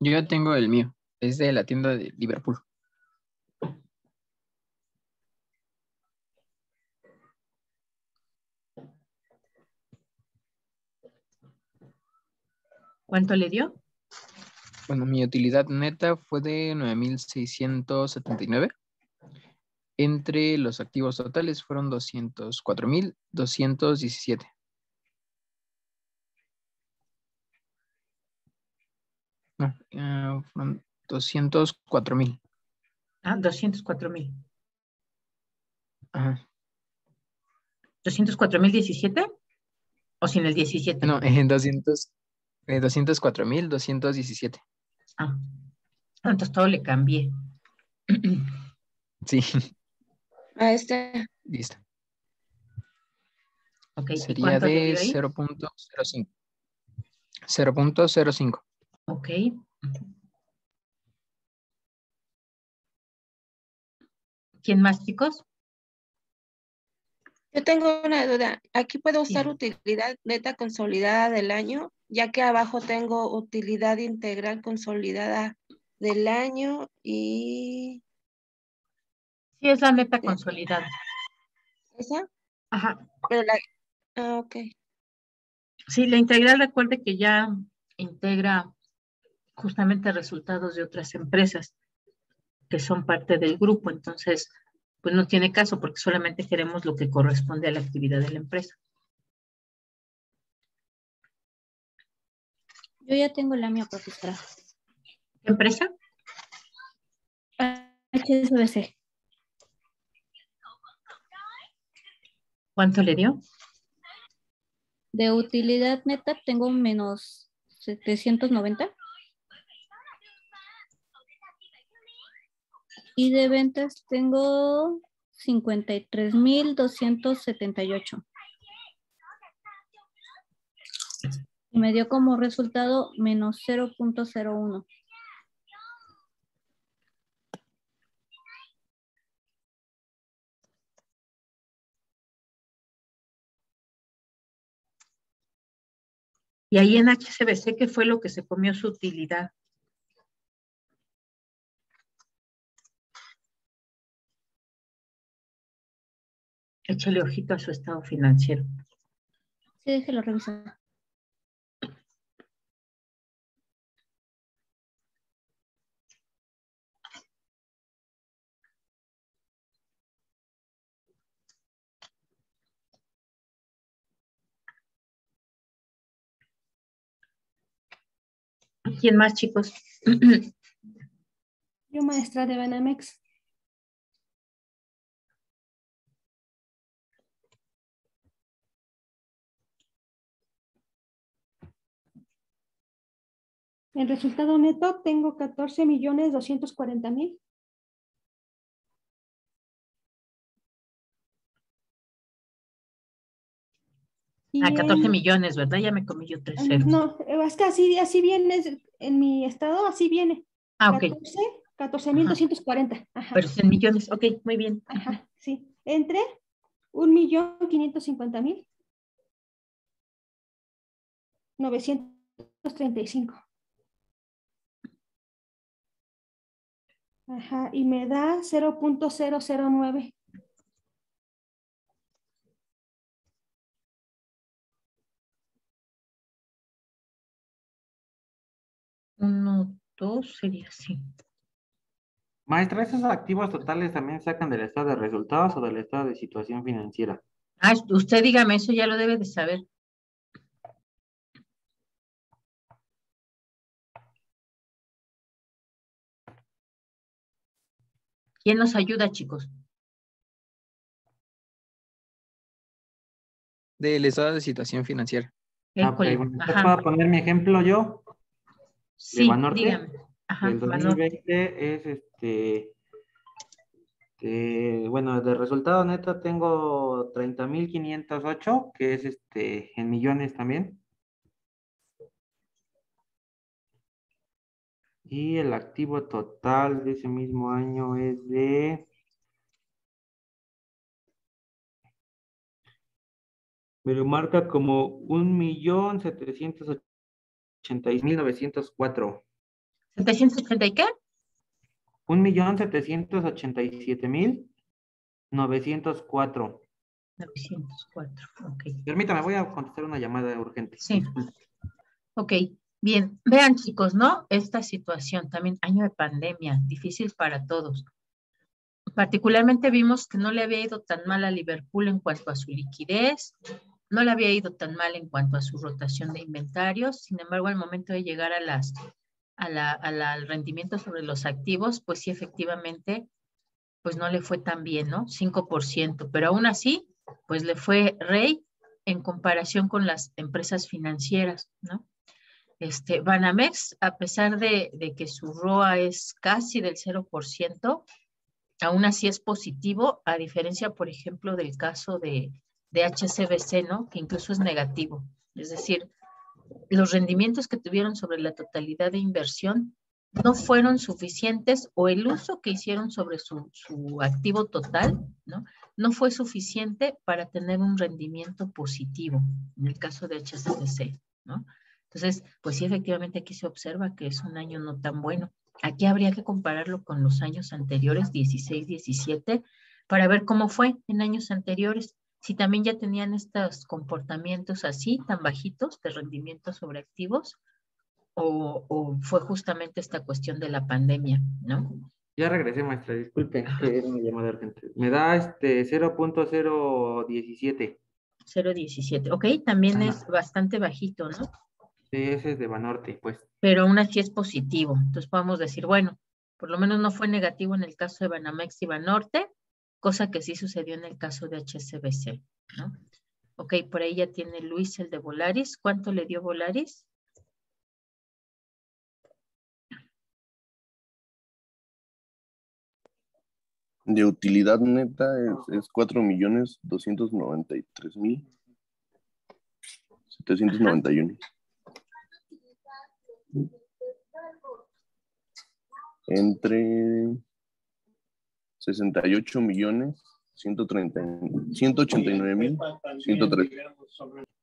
Yo ya tengo el mío. Es de la tienda de Liverpool. ¿Cuánto le dio? Bueno, mi utilidad neta fue de 9,679. Entre los activos totales fueron 204,217. No, fueron 204,000. Ah, 204,000. Ajá. ¿204,017? ¿O sin el 17? No, 204,217. Ah, entonces todo le cambié. Sí, A este, listo. Ok, ¿y Sería cuánto le de dio ahí? 0,05. 0,05. Ok. ¿Quién más, chicos? yo tengo una duda. Aquí puedo Sí. usar utilidad neta consolidada del año, ya que abajo tengo utilidad integral consolidada del año y Sí, es la neta consolidada. esa, Ajá. pero ok. Sí, la integral, recuerde que ya integra justamente resultados de otras empresas. que son parte del grupo. Entonces, pues no tiene caso porque solamente queremos lo que corresponde a la actividad de la empresa. Yo ya tengo la mía, profesora. ¿Qué empresa? HSBC. ¿Cuánto le dio? De utilidad neta tengo menos 790. Y de ventas tengo 53,278. Y me dio como resultado menos 0.01. Y ahí en HSBC, ¿qué fue lo que se comió su utilidad? Échale ojito a su estado financiero. Sí, déjelo revisar. ¿Quién más, chicos? Yo, maestra de Banamex. El resultado neto tengo 14,240,000. Y 14 millones, ¿verdad? Ya me comí yo 3 ceros. No, es que así viene en mi estado, así viene. Ah, ok. 14,240. Ajá. Pero es en millones, ok, muy bien. Ajá, sí. Entre 1,550,000. 935. Ajá, y me da 0.009. Uno, dos, sería así. Maestra, ¿esos activos totales también sacan del estado de resultados o del estado de situación financiera? Ah, usted dígame, eso ya lo debe de saber. ¿Quién nos ayuda, chicos? Del estado de situación financiera. École. Bueno, Ajá. ¿puedo poner mi ejemplo yo? Sí, Banorte, dígame. Ajá, del Banorte. 2020 es bueno, de resultado neto tengo 30,508, que es en millones también. Y el activo total de ese mismo año es de... Me lo marca como 1,786,904. ¿780 y qué? 1,787,904. 904, ok. Permítame, voy a contestar una llamada urgente. Sí. Ok, bien. Vean, chicos, ¿no? Esta situación también, año de pandemia, difícil para todos. Particularmente vimos que no le había ido tan mal a Liverpool en cuanto a su liquidez, no le había ido tan mal en cuanto a su rotación de inventarios. Sin embargo, al momento de llegar al rendimiento sobre los activos, pues sí, efectivamente, pues no le fue tan bien, ¿no? 5%, pero aún así, pues le fue rey en comparación con las empresas financieras, ¿no? Banamex, a pesar de que su ROA es casi del 0%, aún así es positivo, a diferencia, por ejemplo, del caso de HSBC, ¿no? Que incluso es negativo. Es decir, los rendimientos que tuvieron sobre la totalidad de inversión no fueron suficientes, o el uso que hicieron sobre su activo total, ¿no? No fue suficiente para tener un rendimiento positivo, en el caso de HSBC, ¿no? Entonces, pues sí, efectivamente aquí se observa que es un año no tan bueno. Aquí habría que compararlo con los años anteriores, 16, 17, para ver cómo fue en años anteriores. Si también ya tenían estos comportamientos así, tan bajitos de rendimiento sobre activos, o fue justamente esta cuestión de la pandemia, ¿no? Ya regresé, maestra, disculpen, que era una llamada urgente. Me da 0.017. 0.17. Ok, también Ajá. es bastante bajito, ¿no? Sí, ese es de Banorte, pues. Pero aún así es positivo. Entonces podemos decir, bueno, por lo menos no fue negativo en el caso de Banamex y Banorte, cosa que sí sucedió en el caso de HSBC, ¿no? Ok, por ahí ya tiene Luis el de Volaris. ¿Cuánto le dio Volaris? De utilidad neta es 4.293.791. Entre 68.189.103.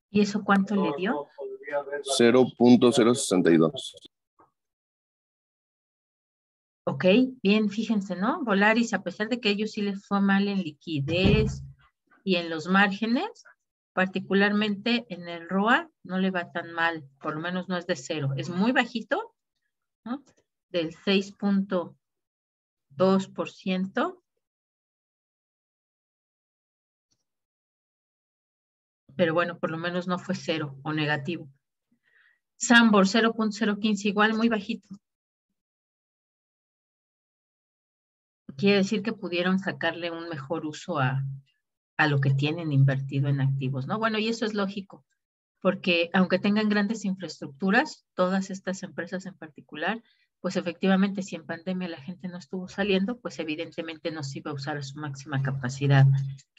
¿Y eso cuánto le dio? 0.062. Ok, bien, fíjense, ¿no? Volaris, a pesar de que a ellos sí les fue mal en liquidez y en los márgenes, particularmente en el ROA, no le va tan mal, por lo menos no es de 0, es muy bajito, ¿no? Del 6.2%, pero bueno, por lo menos no fue 0 o negativo. Sambor 0.015, igual muy bajito. Quiere decir que pudieron sacarle un mejor uso a lo que tienen invertido en activos, ¿no? Bueno, y eso es lógico, porque aunque tengan grandes infraestructuras, todas estas empresas en particular, pues efectivamente si en pandemia la gente no estuvo saliendo, pues evidentemente no se iba a usar a su máxima capacidad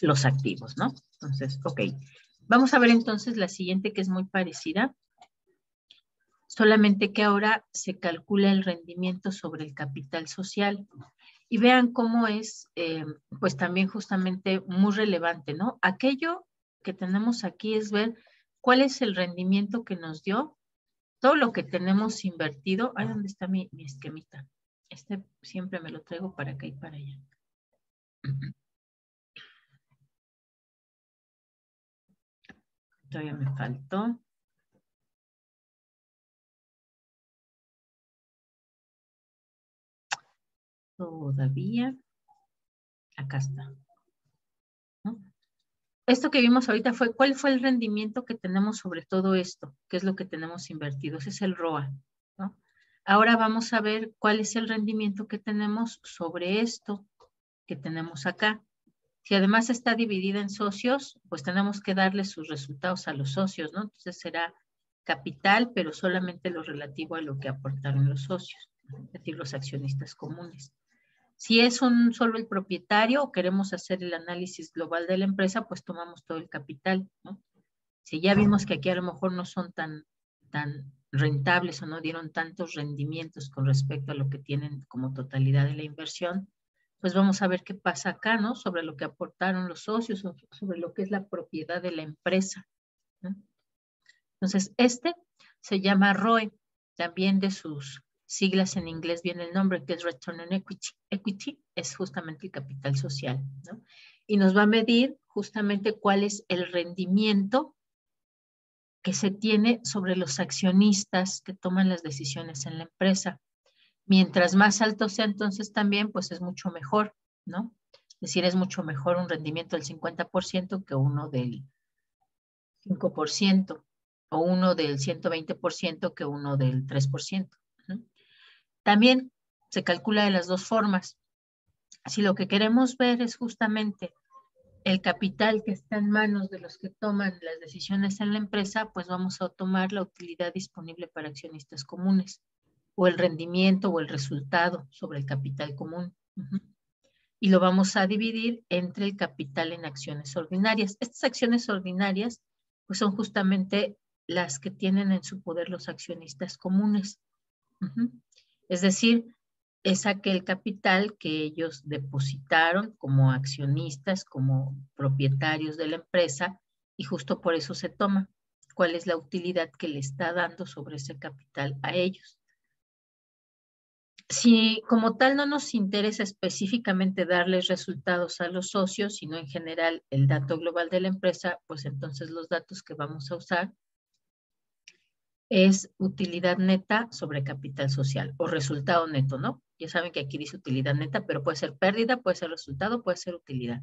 los activos, ¿no? Entonces, ok. Vamos a ver entonces la siguiente que es muy parecida, solamente que ahora se calcula el rendimiento sobre el capital social. Y vean cómo es, pues también justamente muy relevante, ¿no? Aquello que tenemos aquí es ver cuál es el rendimiento que nos dio todo lo que tenemos invertido. Ay, ¿dónde está mi esquemita? Siempre me lo traigo para acá y para allá. Todavía me faltó. Todavía. Acá está. ¿No? Esto que vimos ahorita fue, ¿cuál fue el rendimiento que tenemos sobre todo esto? ¿Qué es lo que tenemos invertido? Ese es el ROA, ¿no? Ahora vamos a ver cuál es el rendimiento que tenemos sobre esto que tenemos acá. Si además está dividida en socios, pues tenemos que darle sus resultados a los socios, ¿no? Entonces será capital, pero solamente lo relativo a lo que aportaron los socios, es decir, los accionistas comunes. Si es solo el propietario o queremos hacer el análisis global de la empresa, pues tomamos todo el capital, ¿no? Si ya vimos que aquí a lo mejor no son tan rentables o no dieron tantos rendimientos con respecto a lo que tienen como totalidad de la inversión, pues vamos a ver qué pasa acá, ¿no? Sobre lo que aportaron los socios o sobre lo que es la propiedad de la empresa, ¿no? Entonces, se llama ROE, también de sus siglas en inglés viene el nombre, que es Return on Equity. Equity es justamente el capital social, ¿no? Y nos va a medir justamente cuál es el rendimiento que se tiene sobre los accionistas que toman las decisiones en la empresa. Mientras más alto sea, entonces también, pues es mucho mejor, ¿no? Es decir, es mucho mejor un rendimiento del 50% que uno del 5%, o uno del 120% que uno del 3%. ¿No? También se calcula de las dos formas. Si lo que queremos ver es justamente el capital que está en manos de los que toman las decisiones en la empresa, pues vamos a tomar la utilidad disponible para accionistas comunes, o el rendimiento o el resultado sobre el capital común. Y lo vamos a dividir entre el capital en acciones ordinarias. Estas acciones ordinarias pues son justamente las que tienen en su poder los accionistas comunes. Es decir, es aquel capital que ellos depositaron como accionistas, como propietarios de la empresa, y justo por eso se toma. ¿Cuál es la utilidad que le está dando sobre ese capital a ellos? Si como tal no nos interesa específicamente darles resultados a los socios, sino en general el dato global de la empresa, pues entonces los datos que vamos a usar es utilidad neta sobre capital social o resultado neto, ¿no? Ya saben que aquí dice utilidad neta, pero puede ser pérdida, puede ser resultado, puede ser utilidad.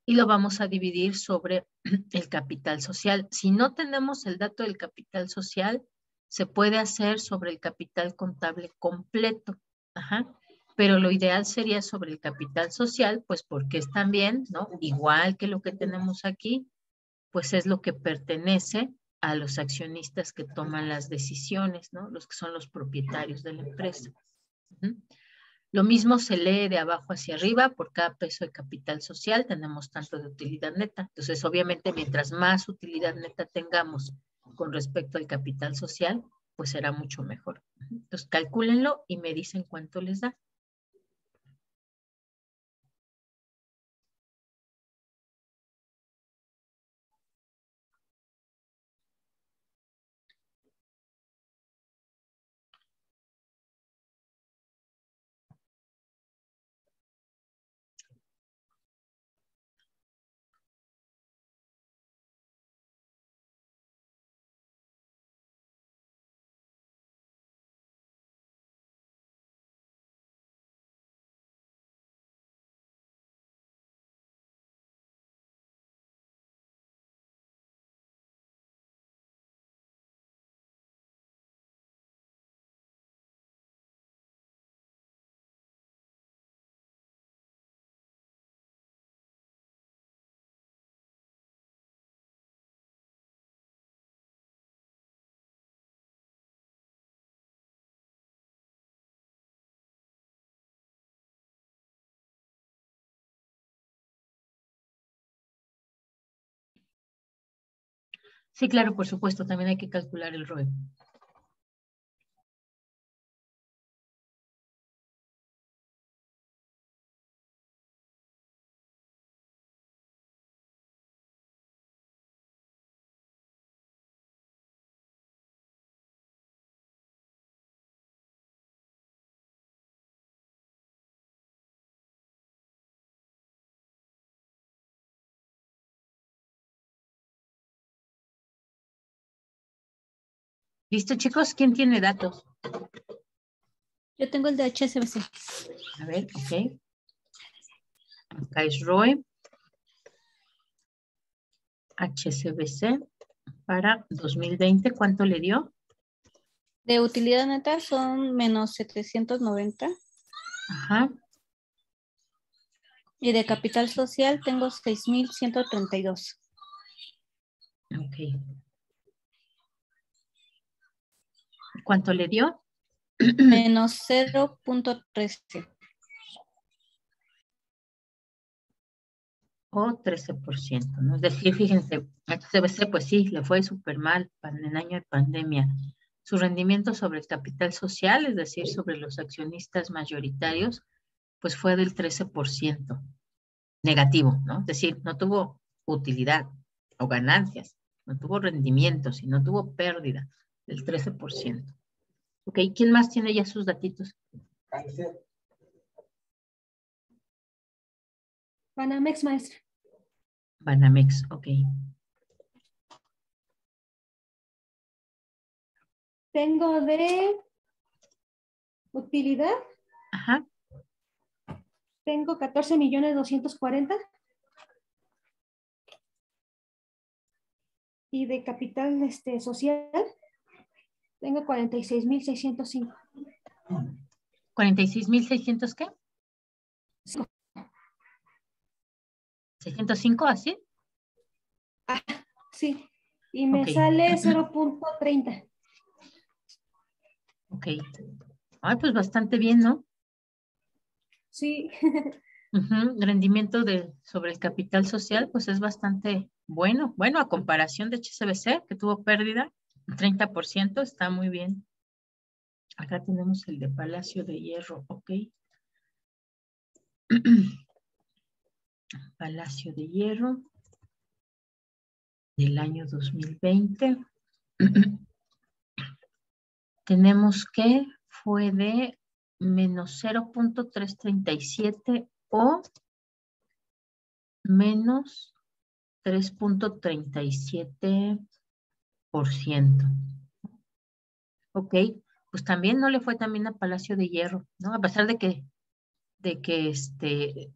Y lo vamos a dividir sobre el capital social. Si no tenemos el dato del capital social, se puede hacer sobre el capital contable completo. Ajá. Pero lo ideal sería sobre el capital social, pues porque es también, ¿no? Igual que lo que tenemos aquí, pues es lo que pertenece a los accionistas que toman las decisiones, ¿no? Los que son los propietarios de la empresa. Lo mismo se lee de abajo hacia arriba, por cada peso de capital social tenemos tanto de utilidad neta. Entonces, obviamente, mientras más utilidad neta tengamos con respecto al capital social, pues será mucho mejor. Entonces, calcúlenlo y me dicen cuánto les da. Sí, claro, por supuesto, también hay que calcular el ROE. ¿Listo, chicos? ¿Quién tiene datos? Yo tengo el de HSBC. A ver, ok. Acá es ROE. HSBC para 2020, ¿cuánto le dio? De utilidad neta son menos 790. Ajá. Y de capital social tengo 6,132. Ok. ¿Cuánto le dio? Menos 0.13. O 13%, ¿no? Es decir, fíjense, HSBC, pues sí, le fue súper mal en el año de pandemia. Su rendimiento sobre el capital social, es decir, sobre los accionistas mayoritarios, pues fue del 13%. Negativo, ¿no? Es decir, no tuvo utilidad o ganancias, no tuvo rendimientos y no tuvo pérdida del 13%. Ok, ¿quién más tiene ya sus datitos? Banamex, maestra. Banamex, ok. Tengo de utilidad. Ajá. Tengo 14,240,000. Y de capital social, tengo 46,605. ¿46,600 qué? Sí. 605, ¿así? Ah, sí. Y me Ok. sale 0.30. Ok. Ay, pues bastante bien, ¿no? Sí. Rendimiento sobre el capital social, pues es bastante bueno. Bueno, a comparación de HSBC, que tuvo pérdida, 30%, está muy bien. Acá tenemos el de Palacio de Hierro, ok. Palacio de Hierro del año 2020. Tenemos que fue de menos 0.337 o menos 3.37%. Ok, pues también no le fue también a Palacio de Hierro, ¿no? A pesar de que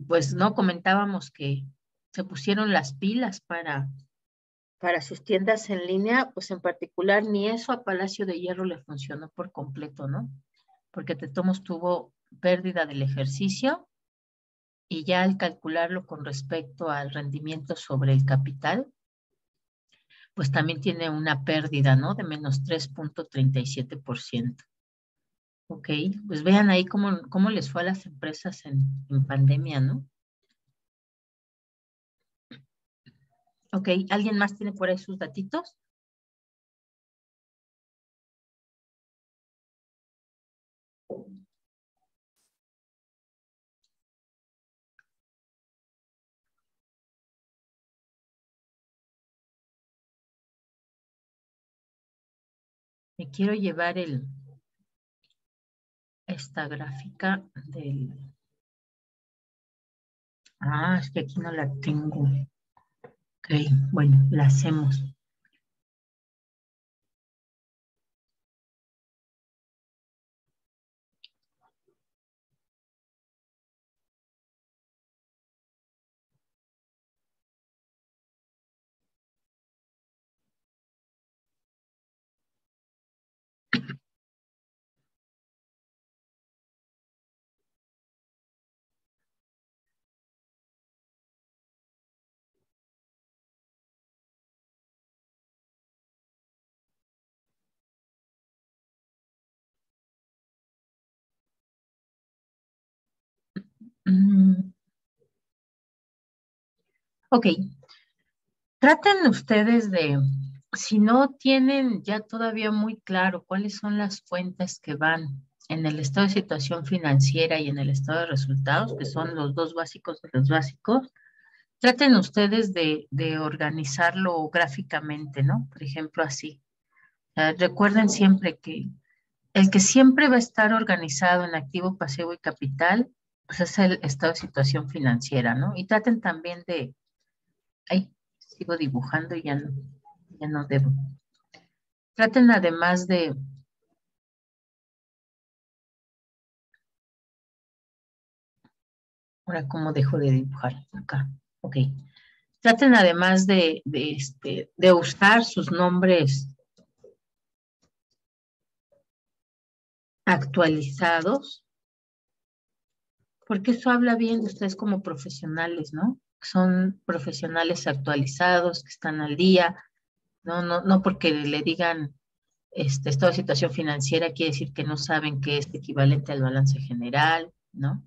pues no comentábamos que se pusieron las pilas para sus tiendas en línea, pues en particular ni eso a Palacio de Hierro le funcionó por completo, ¿no? Porque Tetomos tuvo pérdida del ejercicio y ya al calcularlo con respecto al rendimiento sobre el capital, pues también tiene una pérdida, ¿no? De menos 3.37%. Ok, pues vean ahí cómo les fue a las empresas en pandemia, ¿no? Ok, ¿alguien más tiene por ahí sus datitos? Me quiero llevar esta gráfica del... Ah, es que aquí no la tengo. Ok, bueno, la hacemos. Ok, traten ustedes de, si no tienen ya todavía muy claro cuáles son las fuentes que van en el estado de situación financiera y en el estado de resultados, que son los dos básicos de los básicos, traten ustedes de organizarlo gráficamente, ¿no? Por ejemplo, así. Recuerden siempre que el que siempre va a estar organizado en activo, pasivo y capital, pues es el estado de situación financiera, ¿no? Y traten también de, ay, sigo dibujando y ya no debo. Traten además de, ahora cómo dejo de dibujar acá, ok. Traten además de usar sus nombres actualizados, porque eso habla bien de ustedes como profesionales, ¿no? Son profesionales actualizados, que están al día, no porque le digan estado de situación financiera quiere decir que no saben qué es equivalente al balance general, ¿no?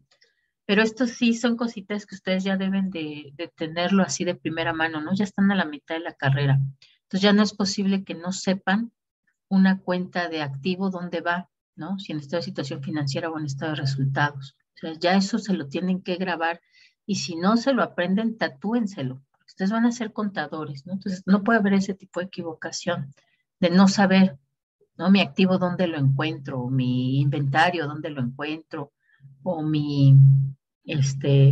Pero estos sí son cositas que ustedes ya deben de tenerlo así de primera mano, ¿no? Ya están a la mitad de la carrera. Entonces ya no es posible que no sepan una cuenta de activo dónde va, ¿no? Si en estado de situación financiera o en estado de resultados. O sea, ya eso se lo tienen que grabar y si no se lo aprenden, tatúenselo. Ustedes van a ser contadores, ¿no? Entonces no puede haber ese tipo de equivocación de no saber, ¿no? Mi activo dónde lo encuentro, o mi inventario dónde lo encuentro, o mi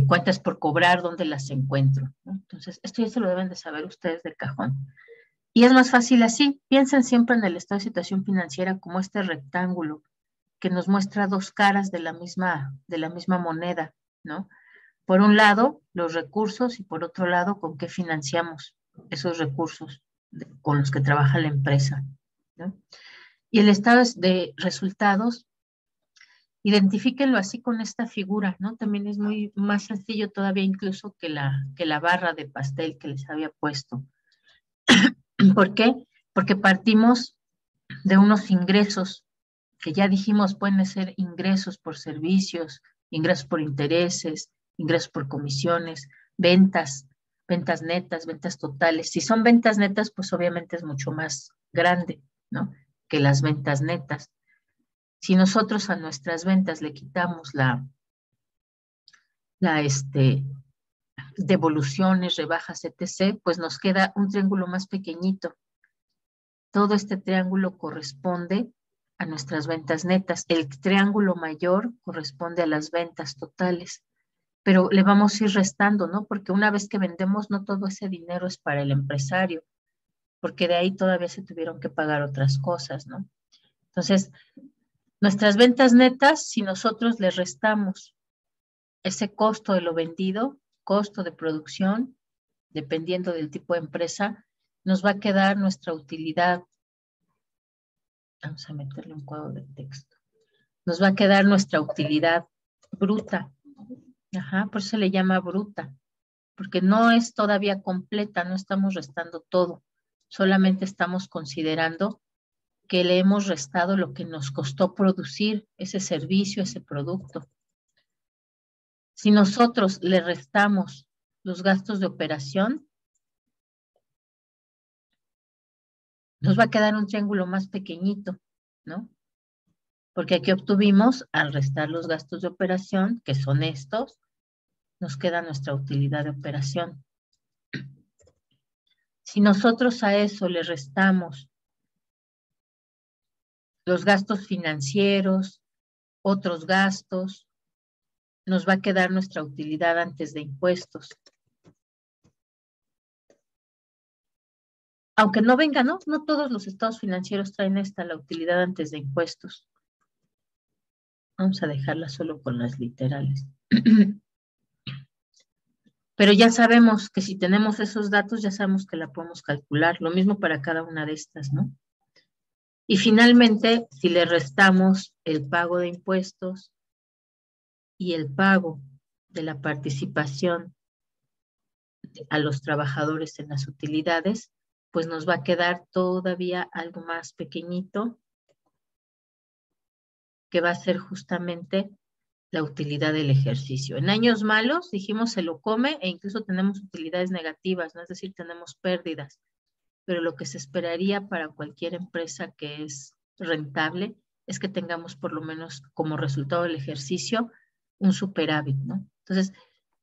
cuentas por cobrar dónde las encuentro, ¿no? Entonces, esto ya se lo deben de saber ustedes de cajón. Y es más fácil así. Piensen siempre en el estado de situación financiera como este rectángulo que nos muestra dos caras de la misma moneda, ¿no? Por un lado, los recursos y por otro lado, con qué financiamos esos recursos con los que trabaja la empresa, ¿no? Y el estado de resultados, identifíquenlo así con esta figura, ¿no? También es muy más sencillo todavía incluso que la barra de pastel que les había puesto. ¿Por qué? Porque partimos de unos ingresos que ya dijimos pueden ser ingresos por servicios, ingresos por intereses, ingresos por comisiones, ventas netas, ventas totales. Si son ventas netas, pues obviamente es mucho más grande, ¿no? Que las ventas netas. Si nosotros a nuestras ventas le quitamos devoluciones, rebajas, etc., pues nos queda un triángulo más pequeñito. Todo este triángulo corresponde a nuestras ventas netas. El triángulo mayor corresponde a las ventas totales, pero le vamos a ir restando, ¿no? Porque una vez que vendemos, no todo ese dinero es para el empresario, porque de ahí todavía se tuvieron que pagar otras cosas, ¿no? Entonces, nuestras ventas netas, si nosotros le restamos ese costo de lo vendido, costo de producción, dependiendo del tipo de empresa, nos va a quedar nuestra utilidad. Vamos a meterle un cuadro de texto. Nos va a quedar nuestra utilidad bruta. Ajá, por eso se le llama bruta, porque no es todavía completa, no estamos restando todo, solamente estamos considerando que le hemos restado lo que nos costó producir ese servicio, ese producto. Si nosotros le restamos los gastos de operación, nos va a quedar un triángulo más pequeñito, ¿no? Porque aquí obtuvimos, al restar los gastos de operación, que son estos, nos queda nuestra utilidad de operación. Si nosotros a eso le restamos los gastos financieros, otros gastos, nos va a quedar nuestra utilidad antes de impuestos. Aunque no venga, ¿no? No todos los estados financieros traen la utilidad antes de impuestos. Vamos a dejarla solo con las literales. Pero ya sabemos que si tenemos esos datos, ya sabemos que la podemos calcular. Lo mismo para cada una de estas, ¿no? Y finalmente, si le restamos el pago de impuestos y el pago de la participación a los trabajadores en las utilidades, pues nos va a quedar todavía algo más pequeñito, que va a ser justamente la utilidad del ejercicio. En años malos, dijimos, se lo come e incluso tenemos utilidades negativas, ¿no? Es decir, tenemos pérdidas. Pero lo que se esperaría para cualquier empresa que es rentable es que tengamos por lo menos como resultado del ejercicio un superávit, ¿no? Entonces,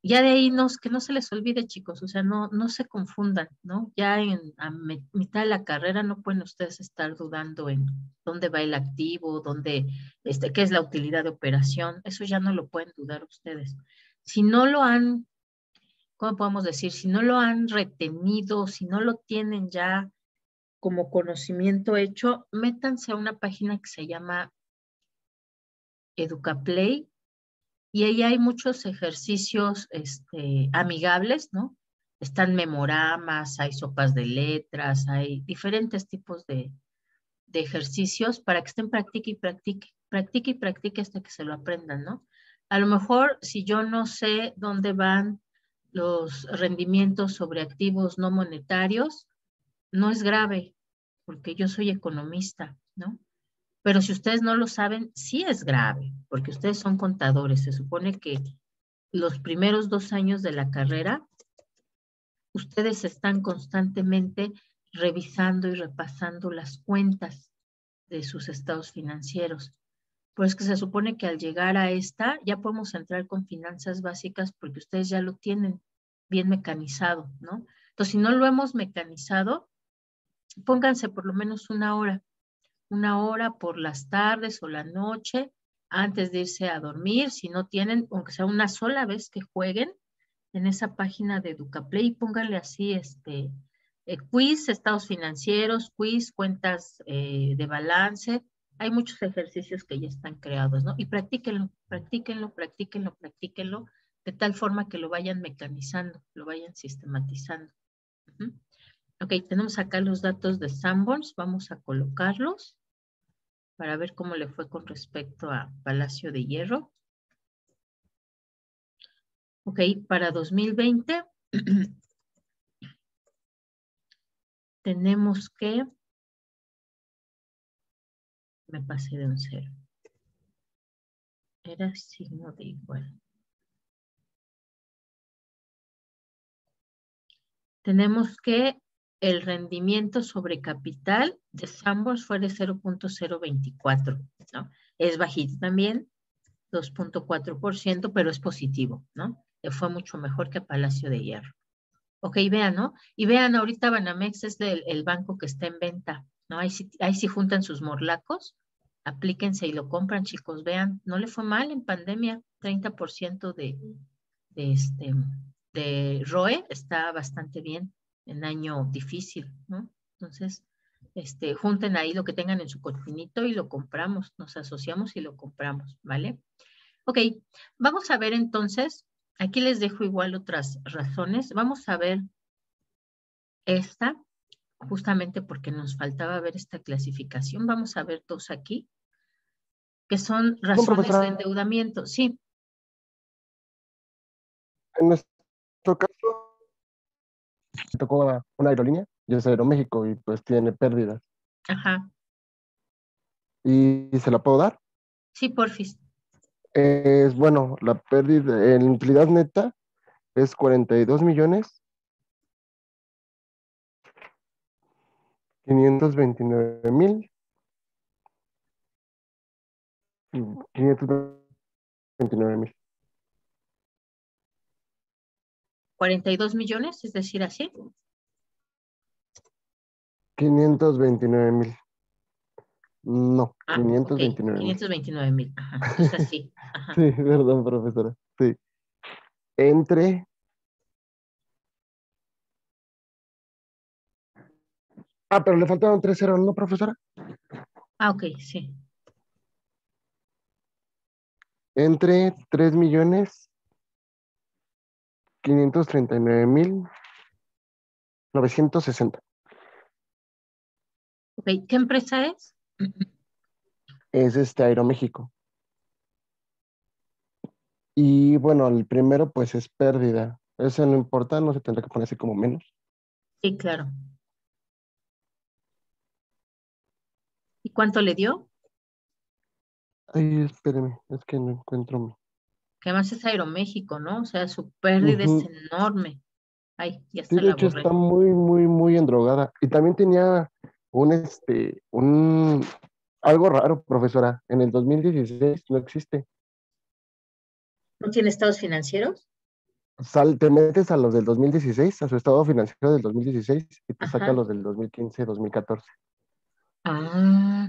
ya de ahí que no se les olvide, chicos, o sea, no se confundan, ¿no? Ya a mitad de la carrera no pueden ustedes estar dudando en dónde va el activo, qué es la utilidad de operación, eso ya no lo pueden dudar ustedes. Si no lo han, ¿cómo podemos decir? Si no lo han retenido, si no lo tienen ya como conocimiento hecho, métanse a una página que se llama EducaPlay, y ahí hay muchos ejercicios amigables, ¿no? Están memoramas, hay sopas de letras, hay diferentes tipos de ejercicios para que estén practique y practique hasta que se lo aprendan, ¿no? A lo mejor, si yo no sé dónde van los rendimientos sobre activos no monetarios, no es grave, porque yo soy economista, ¿no? Pero si ustedes no lo saben, sí es grave, porque ustedes son contadores. Se supone que los primeros 2 años de la carrera, ustedes están constantemente revisando y repasando las cuentas de sus estados financieros. Pues que se supone que al llegar a esta, ya podemos entrar con finanzas básicas porque ustedes ya lo tienen bien mecanizado, ¿no? Entonces, si no lo hemos mecanizado, pónganse por lo menos 1 hora. 1 hora por las tardes o la noche, antes de irse a dormir, si no tienen, aunque sea una sola vez que jueguen en esa página de EducaPlay, pónganle así, quiz, estados financieros, quiz, cuentas de balance. Hay muchos ejercicios que ya están creados, ¿no? Y practíquenlo, de tal forma que lo vayan mecanizando, lo vayan sistematizando. Ok, tenemos acá los datos de Sanborns, vamos a colocarlos para ver cómo le fue con respecto a Palacio de Hierro. Ok, para 2020 tenemos que, me pasé de un 0. Era signo de igual. Tenemos que el rendimiento sobre capital de Sanborns fue de 0.024, ¿no? Es bajito también, 2.4%, pero es positivo, ¿no? Fue mucho mejor que Palacio de Hierro. Ok, vean, ¿no? Y vean, ahorita Banamex es el banco que está en venta, ¿no? Ahí sí juntan sus morlacos, aplíquense y lo compran, chicos, vean, no le fue mal en pandemia, 30% de ROE, está bastante bien en año difícil, ¿no? Entonces, junten ahí lo que tengan en su cortinito y lo compramos, nos asociamos y lo compramos, ¿vale? Ok, vamos a ver entonces, aquí les dejo igual otras razones, vamos a ver esta, justamente porque nos faltaba ver esta clasificación, vamos a ver dos aquí, que son razones de profesora, endeudamiento, sí. en nuestro caso, me tocó una aerolínea, yo es Aeroméxico, y pues tiene pérdidas. Ajá, ¿Y se la puedo dar? sí, porfis. Es, bueno, la pérdida en utilidad neta es 42.529.000. 529.000. 42 millones, es decir, así. 529.000. No, Ah, 529.000. 529,000, ajá, es así, ajá. Sí, perdón, profesora. Sí. Entre. Ah, pero le faltaron 3 ceros, ¿no, profesora? Ah, ok, sí. Entre 3.539.960. Ok, ¿qué empresa es? Es Aeroméxico. Y bueno, el primero pues es pérdida. Eso no importa, no se tendrá que poner así como menos. Sí, claro. ¿Y cuánto le dio? Ay, espéreme, es que no encuentro mi. Que además es Aeroméxico, ¿no? O sea, su pérdida es Ujú. enorme. Ay, ya Sí, hasta de la hecho borré. está muy, muy, muy endrogada. Y también tenía algo raro, profesora. En el 2016 no existe. ¿No tiene estados financieros? Te metes a los del 2016, a su estado financiero del 2016, y te saca Ajá. los del 2015, 2014. Ah,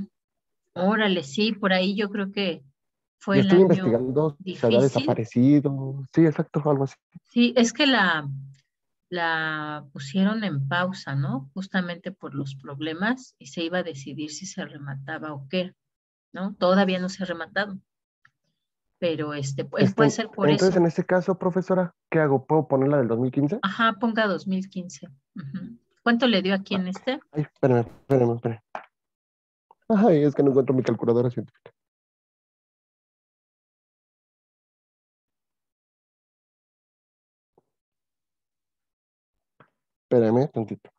órale, sí, por ahí yo creo que Y fue el estuve año investigando si se había difícil. desaparecido. Sí, exacto, algo así. Sí, es que la pusieron en pausa, ¿no? Justamente por los problemas y se iba a decidir si se remataba o qué, ¿no? Todavía no se ha rematado, pero pues puede ser por Entonces, eso. en este caso, profesora, ¿qué hago? ¿Puedo poner la del 2015? Ajá, ponga 2015. Ujú. ¿Cuánto le dio aquí en este? Ay, espérame. Ay, es que no encuentro mi calculadora científica. Espérame tantito.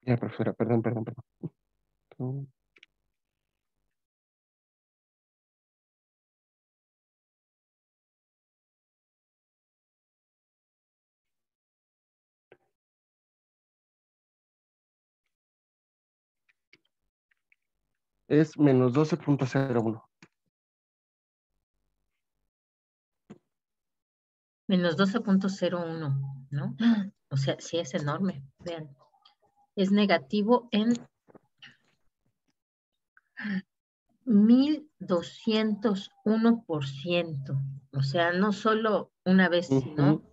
Ya, profesora, perdón. Es menos 12.01. Menos 12,01, ¿no? O sea, sí es enorme. Vean, es negativo en 1,201%. O sea, no solo una vez, sino Ujú.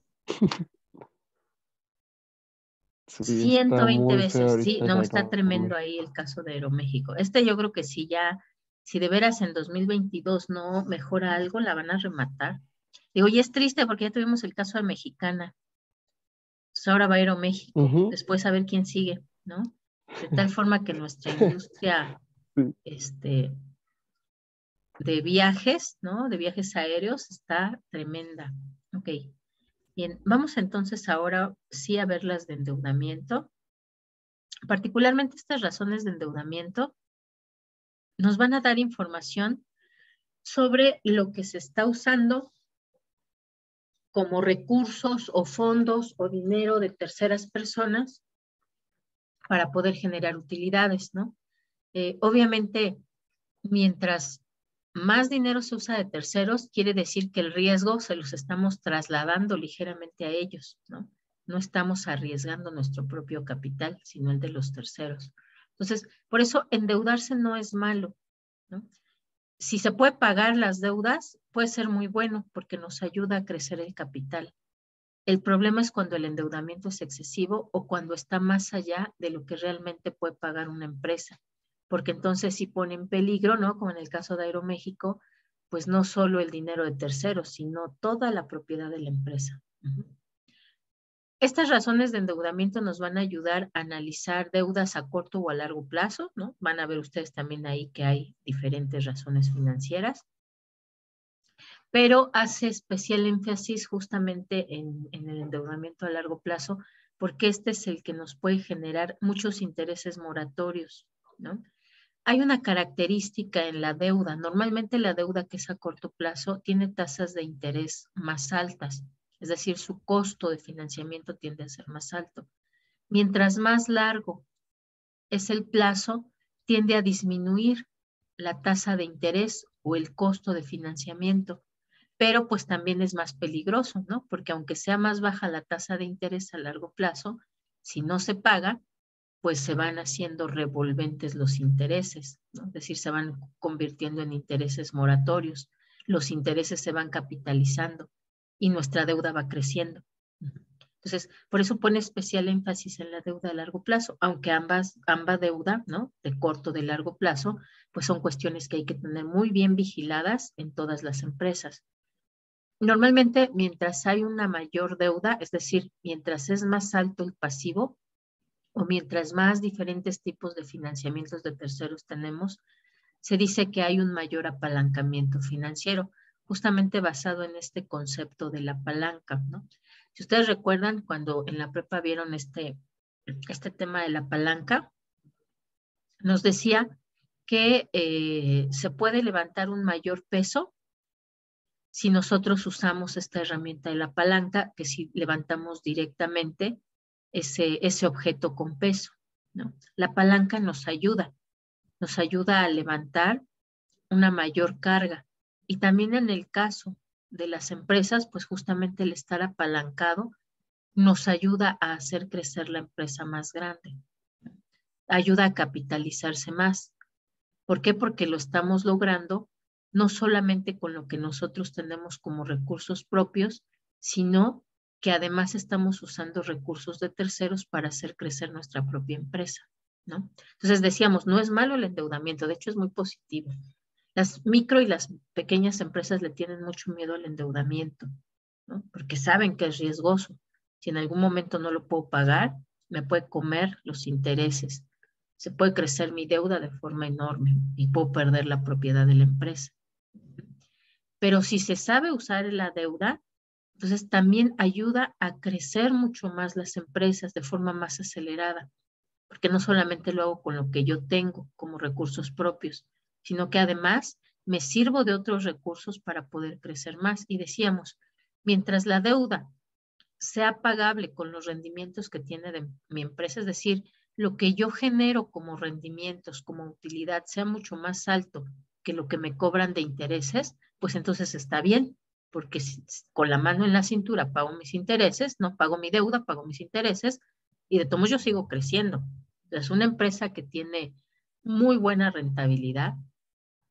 Sí, está 120 muy feo veces. Sí, ahorita el no, está tremendo Aeroméxico. ahí el caso de Aeroméxico. Yo creo que sí ya, si de veras en 2022 no mejora algo, la van a rematar. Digo, y es triste porque ya tuvimos el caso de Mexicana. Pues ahora va Aeroméxico, Ujú. después a ver quién sigue, ¿no? De tal forma que nuestra industria, Sí. de viajes, ¿no? De viajes aéreos está tremenda. Ok. Bien, vamos entonces ahora sí a ver las de endeudamiento. Particularmente estas razones de endeudamiento nos van a dar información sobre lo que se está usando como recursos o fondos o dinero de terceras personas para poder generar utilidades, ¿no? Obviamente, mientras más dinero se usa de terceros, quiere decir que el riesgo se los estamos trasladando ligeramente a ellos, ¿no? No estamos arriesgando nuestro propio capital, sino el de los terceros. Entonces, por eso endeudarse no es malo, ¿no? Si se puede pagar las deudas, puede ser muy bueno porque nos ayuda a crecer el capital. El problema es cuando el endeudamiento es excesivo o cuando está más allá de lo que realmente puede pagar una empresa, porque entonces sí pone en peligro, ¿no? Como en el caso de Aeroméxico, pues no solo el dinero de terceros, sino toda la propiedad de la empresa. Estas razones de endeudamiento nos van a ayudar a analizar deudas a corto o a largo plazo, ¿no? Van a ver ustedes también ahí que hay diferentes razones financieras, pero hace especial énfasis justamente en el endeudamiento a largo plazo, porque este es el que nos puede generar muchos intereses moratorios, ¿no? Hay una característica en la deuda. Normalmente la deuda que es a corto plazo tiene tasas de interés más altas, es decir, su costo de financiamiento tiende a ser más alto. Mientras más largo es el plazo, tiende a disminuir la tasa de interés o el costo de financiamiento, pero pues también es más peligroso, ¿no? Porque aunque sea más baja la tasa de interés a largo plazo, si no se paga, pues se van haciendo revolventes los intereses, ¿no? Es decir, se van convirtiendo en intereses moratorios, los intereses se van capitalizando y nuestra deuda va creciendo. Entonces, por eso pone especial énfasis en la deuda a largo plazo, aunque ambas deuda, ¿no? De corto, de largo plazo, pues son cuestiones que hay que tener muy bien vigiladas en todas las empresas. Normalmente, mientras hay una mayor deuda, es decir, mientras es más alto el pasivo, o mientras más diferentes tipos de financiamientos de terceros tenemos, se dice que hay un mayor apalancamiento financiero, justamente basado en este concepto de la palanca, ¿no? Si ustedes recuerdan, cuando en la prepa vieron este tema de la palanca, nos decía que se puede levantar un mayor peso si nosotros usamos esta herramienta de la palanca, que si levantamos directamente ese objeto con peso, ¿no? La palanca nos ayuda a levantar una mayor carga. Y también en el caso de las empresas, pues justamente el estar apalancado nos ayuda a hacer crecer la empresa más grande, ayuda a capitalizarse más. ¿Por qué? Porque lo estamos logrando no solamente con lo que nosotros tenemos como recursos propios, sino que además estamos usando recursos de terceros para hacer crecer nuestra propia empresa, ¿no? Entonces decíamos, no es malo el endeudamiento, de hecho es muy positivo. Las micro y las pequeñas empresas le tienen mucho miedo al endeudamiento, ¿no? Porque saben que es riesgoso. Si en algún momento no lo puedo pagar, me puede comer los intereses. Se puede crecer mi deuda de forma enorme y puedo perder la propiedad de la empresa. Pero si se sabe usar la deuda, entonces también ayuda a crecer mucho más las empresas de forma más acelerada, porque no solamente lo hago con lo que yo tengo como recursos propios, sino que además me sirvo de otros recursos para poder crecer más. Y decíamos, mientras la deuda sea pagable con los rendimientos que tiene de mi empresa, es decir, lo que yo genero como rendimientos, como utilidad, sea mucho más alto que lo que me cobran de intereses, pues entonces está bien, porque si, con la mano en la cintura pago mis intereses, no pago mi deuda, pago mis intereses, y de todos modos yo sigo creciendo. Entonces, una empresa que tiene muy buena rentabilidad,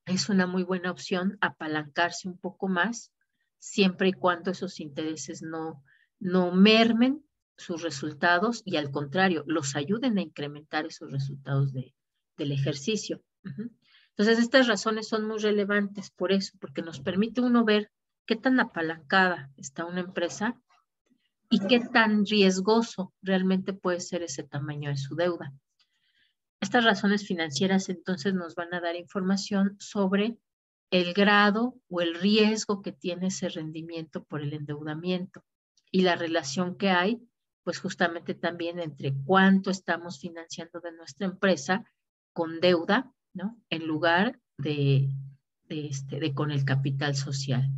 es una muy buena opción apalancarse un poco más, siempre y cuando esos intereses no mermen sus resultados y al contrario, los ayuden a incrementar esos resultados del ejercicio. Entonces, estas razones son muy relevantes por eso, porque nos permite uno ver qué tan apalancada está una empresa y qué tan riesgoso realmente puede ser ese tamaño de su deuda. Estas razones financieras entonces nos van a dar información sobre el grado o el riesgo que tiene ese rendimiento por el endeudamiento y la relación que hay, pues justamente también entre cuánto estamos financiando de nuestra empresa con deuda, ¿no? En lugar de con el capital social.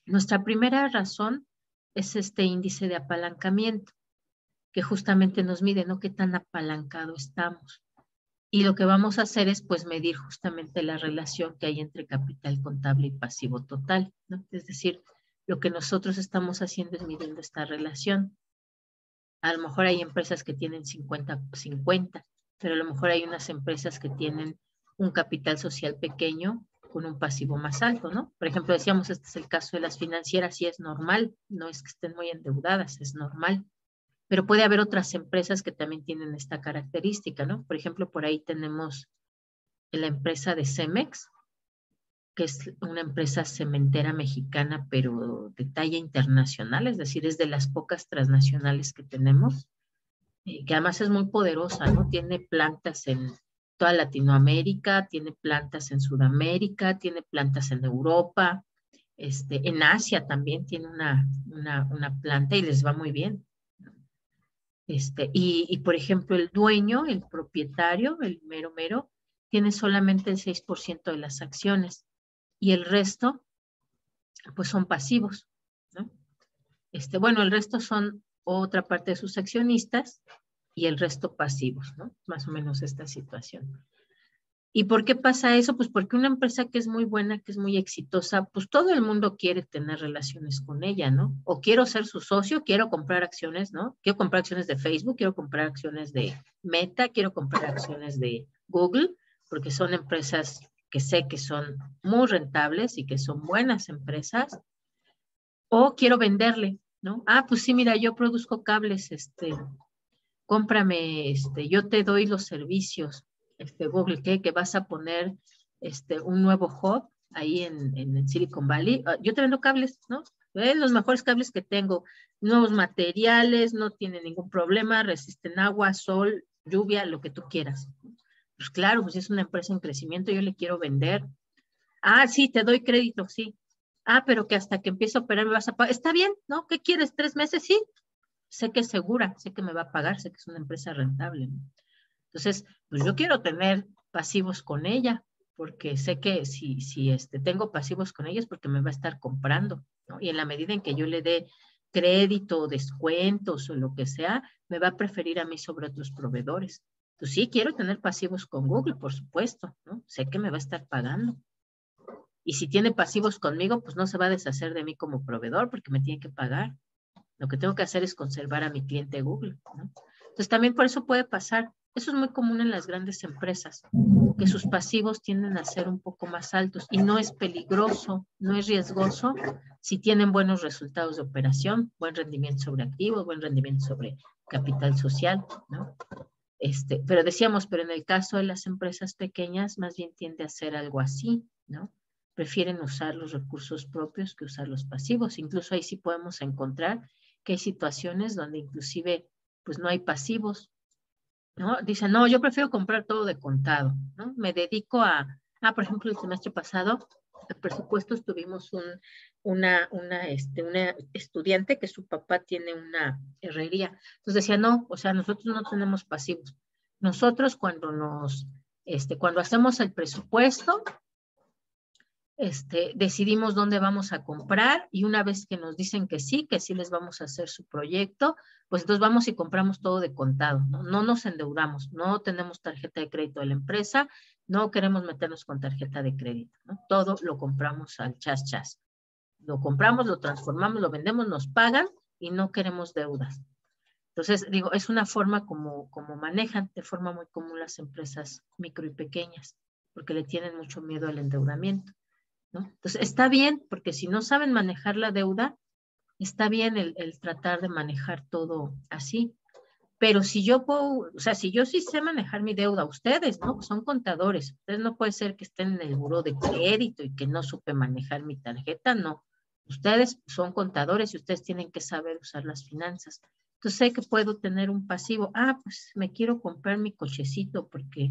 Nuestra primera razón es este índice de apalancamiento, que justamente nos mide, ¿no? Qué tan apalancado estamos. Y lo que vamos a hacer es pues medir justamente la relación que hay entre capital contable y pasivo total, ¿no? Es decir, lo que nosotros estamos haciendo es midiendo esta relación. A lo mejor hay empresas que tienen 50-50, pero a lo mejor hay unas empresas que tienen un capital social pequeño con un pasivo más alto, ¿no? Por ejemplo, decíamos, este es el caso de las financieras y es normal, no es que estén muy endeudadas, es normal. Pero puede haber otras empresas que también tienen esta característica, ¿no? Por ejemplo, por ahí tenemos la empresa de Cemex, que es una empresa cementera mexicana, pero de talla internacional, es decir, es de las pocas transnacionales que tenemos, que además es muy poderosa, ¿no? Tiene plantas en toda Latinoamérica, tiene plantas en Sudamérica, tiene plantas en Europa, en Asia también tiene una planta y les va muy bien. Y por ejemplo, el dueño, el propietario, el mero, tiene solamente el 6% de las acciones y el resto, pues son pasivos, ¿no? Bueno, el resto son otra parte de sus accionistas y el resto pasivos, ¿no? Más o menos esta situación. ¿Y por qué pasa eso? Pues porque una empresa que es muy buena, que es muy exitosa, pues todo el mundo quiere tener relaciones con ella, ¿no? O quiero ser su socio, quiero comprar acciones, ¿no? Quiero comprar acciones de Facebook, quiero comprar acciones de Meta, quiero comprar acciones de Google, porque son empresas que sé que son muy rentables y que son buenas empresas. O quiero venderle, ¿no? Ah, pues sí, mira, yo produzco cables, cómprame, yo te doy los servicios. Google, que vas a poner un nuevo hub ahí en Silicon Valley. Yo te vendo cables, ¿no? Los mejores cables que tengo, nuevos materiales, no tienen ningún problema, resisten agua, sol, lluvia, lo que tú quieras. Pues claro, pues es una empresa en crecimiento, yo le quiero vender. Ah, sí, te doy crédito, sí. Ah, pero que hasta que empiece a operar me vas a pagar. Está bien, ¿no? ¿Qué quieres? ¿3 meses? Sí. Sé que es segura, sé que me va a pagar, sé que es una empresa rentable, ¿no? Entonces, pues yo quiero tener pasivos con ella, porque sé que si tengo pasivos con ella es porque me va a estar comprando, ¿no? Y en la medida en que yo le dé crédito, descuentos o lo que sea, me va a preferir a mí sobre otros proveedores. Pues sí, quiero tener pasivos con Google, por supuesto, ¿no? Sé que me va a estar pagando. Y si tiene pasivos conmigo, pues no se va a deshacer de mí como proveedor porque me tiene que pagar. Lo que tengo que hacer es conservar a mi cliente Google, ¿no? Entonces también por eso puede pasar. Eso es muy común en las grandes empresas, que sus pasivos tienden a ser un poco más altos y no es peligroso, no es riesgoso si tienen buenos resultados de operación, buen rendimiento sobre activos, buen rendimiento sobre capital social, ¿no? Pero decíamos, pero en el caso de las empresas pequeñas más bien tiende a ser algo así, ¿no? Prefieren usar los recursos propios que usar los pasivos. Incluso ahí sí podemos encontrar que hay situaciones donde inclusive pues no hay pasivos, ¿no? Dicen, no, yo prefiero comprar todo de contado, ¿no? Me dedico por ejemplo, el semestre pasado, el presupuesto tuvimos una estudiante que su papá tiene una herrería. Entonces decía, no, o sea, nosotros no tenemos pasivos. Nosotros cuando hacemos el presupuesto, decidimos dónde vamos a comprar y una vez que nos dicen que sí les vamos a hacer su proyecto, pues entonces vamos y compramos todo de contado, ¿no? No nos endeudamos, no tenemos tarjeta de crédito de la empresa, no queremos meternos con tarjeta de crédito, ¿no? Todo lo compramos al chas. Lo compramos, lo transformamos, lo vendemos, nos pagan y no queremos deudas. Entonces, digo, es una forma como manejan de forma muy común las empresas micro y pequeñas, porque le tienen mucho miedo al endeudamiento, ¿no? Entonces, está bien, porque si no saben manejar la deuda, está bien el tratar de manejar todo así. Pero si yo puedo, o sea, si yo sí sé manejar mi deuda, ustedes, ¿no? Son contadores. Ustedes no puede ser que estén en el buró de crédito y que no supe manejar mi tarjeta, no. Ustedes son contadores y ustedes tienen que saber usar las finanzas. Entonces sé que puedo tener un pasivo. Pues me quiero comprar mi cochecito porque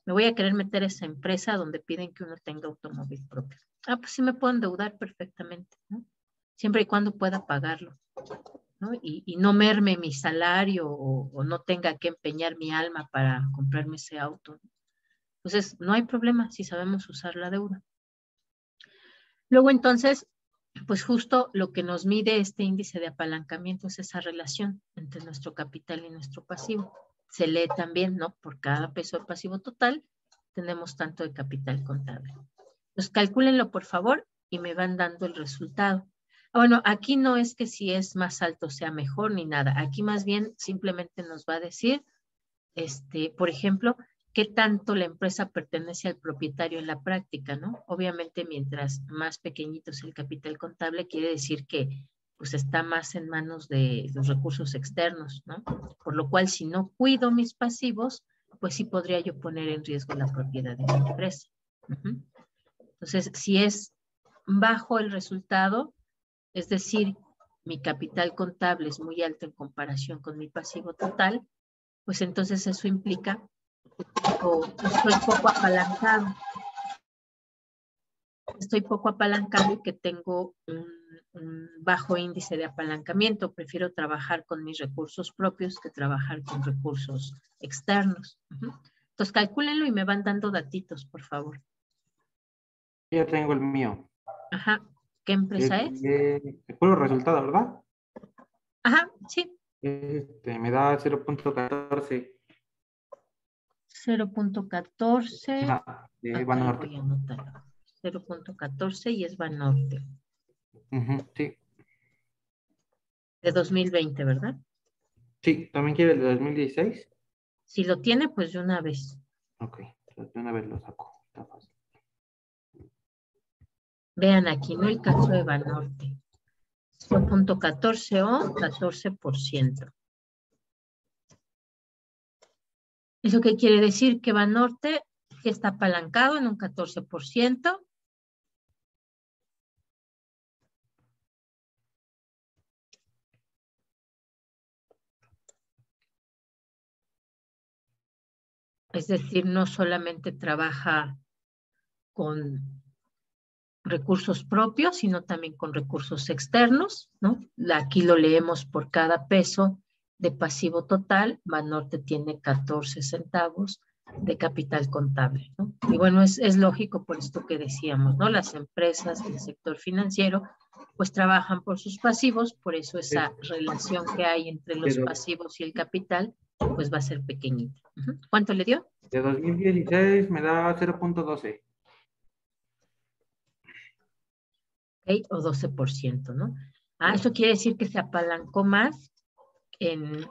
me voy a querer meter a esa empresa donde piden que uno tenga automóvil propio. Pues sí me puedo endeudar perfectamente, ¿no? Siempre y cuando pueda pagarlo, ¿no? Y no merme mi salario o no tenga que empeñar mi alma para comprarme ese auto. Entonces, no hay problema si sabemos usar la deuda. Luego, entonces, pues justo lo que nos mide este índice de apalancamiento es esa relación entre nuestro capital y nuestro pasivo. se lee también, ¿no? Por cada peso de pasivo total, tenemos tanto de capital contable. Pues calcúlenlo, por favor, y me van dando el resultado. Bueno, aquí no es que si es más alto sea mejor ni nada. Aquí más bien simplemente nos va a decir, por ejemplo, qué tanto la empresa pertenece al propietario en la práctica, ¿no? Obviamente, mientras más pequeñito es el capital contable, quiere decir que pues está más en manos de los recursos externos, ¿no? Por lo cual, si no cuido mis pasivos, pues sí podría yo poner en riesgo la propiedad de mi empresa. Entonces, si es bajo el resultado, es decir, mi capital contable es muy alto en comparación con mi pasivo total, pues entonces eso implica que estoy poco apalancado. Estoy poco apalancado y que tengo un bajo índice de apalancamiento. Prefiero trabajar con mis recursos propios que trabajar con recursos externos. Entonces, calcúlenlo y me van dando datitos, por favor. Ya tengo el mío. Ajá. ¿Qué empresa es? El puro resultado, ¿verdad? Ajá, sí. Me da 0.14. 0.14. De Banorte. Voy a anotarlo. 0.14 y es Banorte. Sí. De 2020, ¿verdad? Sí, ¿también quiere el de 2016? Si lo tiene, pues de una vez. Ok, de una vez lo saco. Está fácil. Vean aquí, ¿no? El caso de Banorte. 0.14 o 14%. ¿Eso qué quiere decir? Que Banorte que está apalancado en un 14%. Es decir, no solamente trabaja con recursos propios, sino también con recursos externos, ¿no? Aquí lo leemos por cada peso de pasivo total. Banorte tiene 14 centavos de capital contable, ¿no? Y bueno, es lógico por esto que decíamos, ¿no? Las empresas del sector financiero pues trabajan por sus pasivos, por eso esa relación que hay entre los pasivos y el capital pues va a ser pequeñita. ¿Cuánto le dio? De 2016 me da 0.12. ¿Okay? O 12%, ¿no? Eso quiere decir que se apalancó más en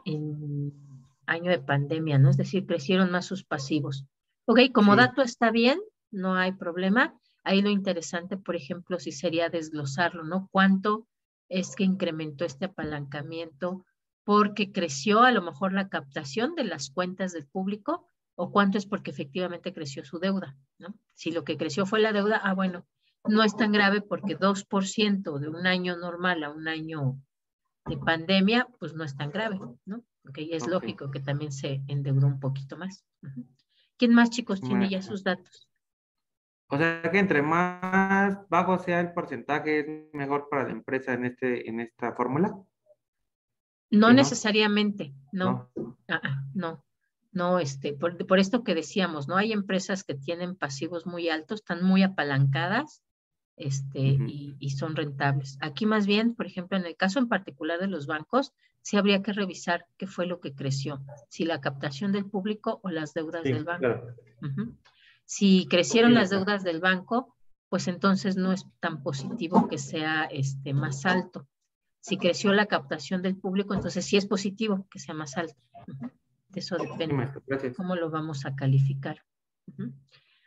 año de pandemia, ¿no? Es decir, crecieron más sus pasivos. Ok, como dato está bien, no hay problema. Ahí lo interesante, por ejemplo, sí sería desglosarlo, ¿no? ¿Cuánto es que incrementó este apalancamiento porque creció a lo mejor la captación de las cuentas del público o cuánto es porque efectivamente creció su deuda, ¿no? Si lo que creció fue la deuda, bueno, no es tan grave porque 2% de un año normal a un año de pandemia, pues no es tan grave, ¿no? Porque es lógico que también se endeudó un poquito más. ¿Quién más, chicos, tiene ya sus datos? O sea que entre más bajo sea el porcentaje, ¿es mejor para la empresa en esta fórmula? No ¿Sí, necesariamente, no. No, por esto que decíamos, ¿no? Hay empresas que tienen pasivos muy altos, están muy apalancadas, y son rentables. Aquí más bien, por ejemplo, en el caso en particular de los bancos, sí habría que revisar qué fue lo que creció, si la captación del público o las deudas del banco. Claro. Si crecieron las deudas del banco, pues entonces no es tan positivo que sea más alto. Si creció la captación del público, entonces sí es positivo que sea más alto. De eso depende. ¿Cómo lo vamos a calificar?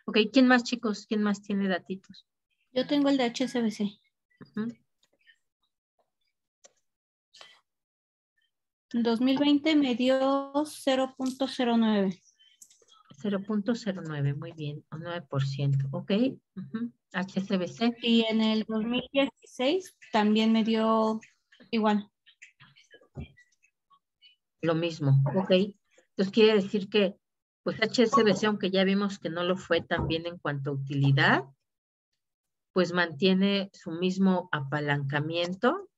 Ok, ¿quién más, chicos? ¿Quién más tiene datitos? Yo tengo el de HSBC. En 2020 me dio 0.09. 0.09, muy bien, o 9%, ok. HSBC. Y en el 2016 también me dio igual. Lo mismo, ok. Entonces quiere decir que, pues HSBC, aunque ya vimos que no lo fue tan bien en cuanto a utilidad, pues mantiene su mismo apalancamiento.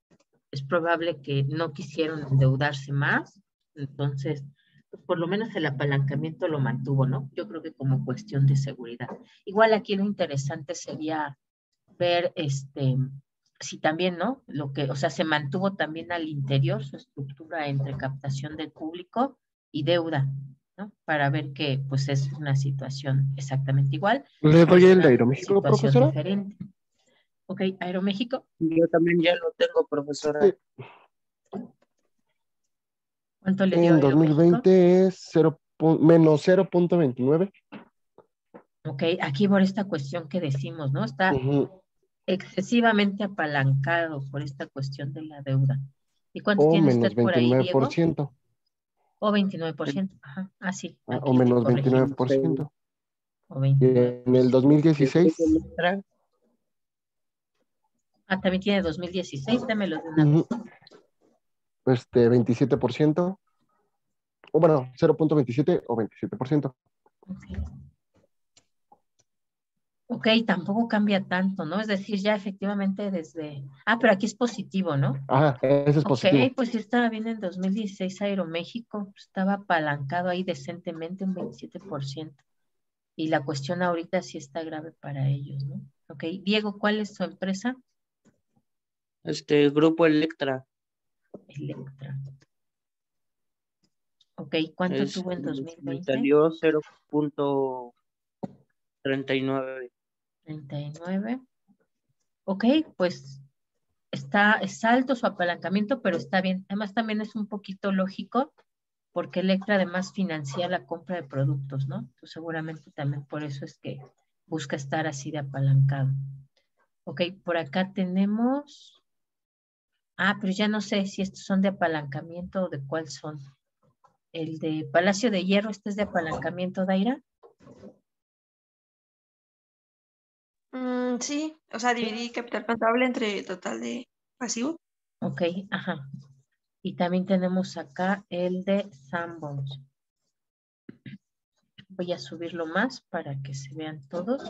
Es probable que no quisieron endeudarse más, entonces pues por lo menos el apalancamiento lo mantuvo, ¿no? Yo creo que como cuestión de seguridad. Igual aquí lo interesante sería ver si también, ¿no? O sea, se mantuvo también al interior su estructura entre captación del público y deuda, ¿no? Para ver que pues es una situación exactamente igual. ¿Le doy Es el de una Aeroméxico, situación profesora? diferente. Ok, Aeroméxico, Yo también ya lo tengo, profesora. Sí. ¿cuánto le dio En Aeroméxico? 2020 es menos 0.29. Ok, aquí por esta cuestión que decimos, ¿no? Está Ujú. excesivamente apalancado por esta cuestión de la deuda. ¿Y cuánto O tiene menos usted por ahí, Diego? 29%. O 29%. Ajá, sí, O aquí te menos corregí. 29%. O Y en el 29%. 2016, También tiene 2016, dámelos de una vez. 27%. O bueno, 0.27 o 27%. Ok, tampoco cambia tanto, ¿no? Es decir, ya efectivamente desde... pero aquí es positivo, ¿no? Ajá, ese es Ok, positivo. pues sí estaba bien en 2016 Aeroméxico, estaba apalancado ahí decentemente un 27%. Y la cuestión ahorita sí está grave para ellos, ¿no? Ok, Diego, ¿cuál es su empresa? Grupo Electra. Electra. Ok, ¿cuánto tuvo en Me 2020? salió 0.39. 39. Ok, pues es alto su apalancamiento, pero está bien. Además también es un poquito lógico porque Electra además financia la compra de productos, ¿no? Entonces seguramente también por eso es que busca estar así de apalancado. Ok, por acá tenemos... pero ya no sé si estos son de apalancamiento o de cuál son. El de Palacio de Hierro, este es de apalancamiento, Daira. Sí, o sea, dividí capital contable entre total de pasivo. Ok, ajá. Y también tenemos acá el de Sanborns. Voy a subirlo más para que se vean todos.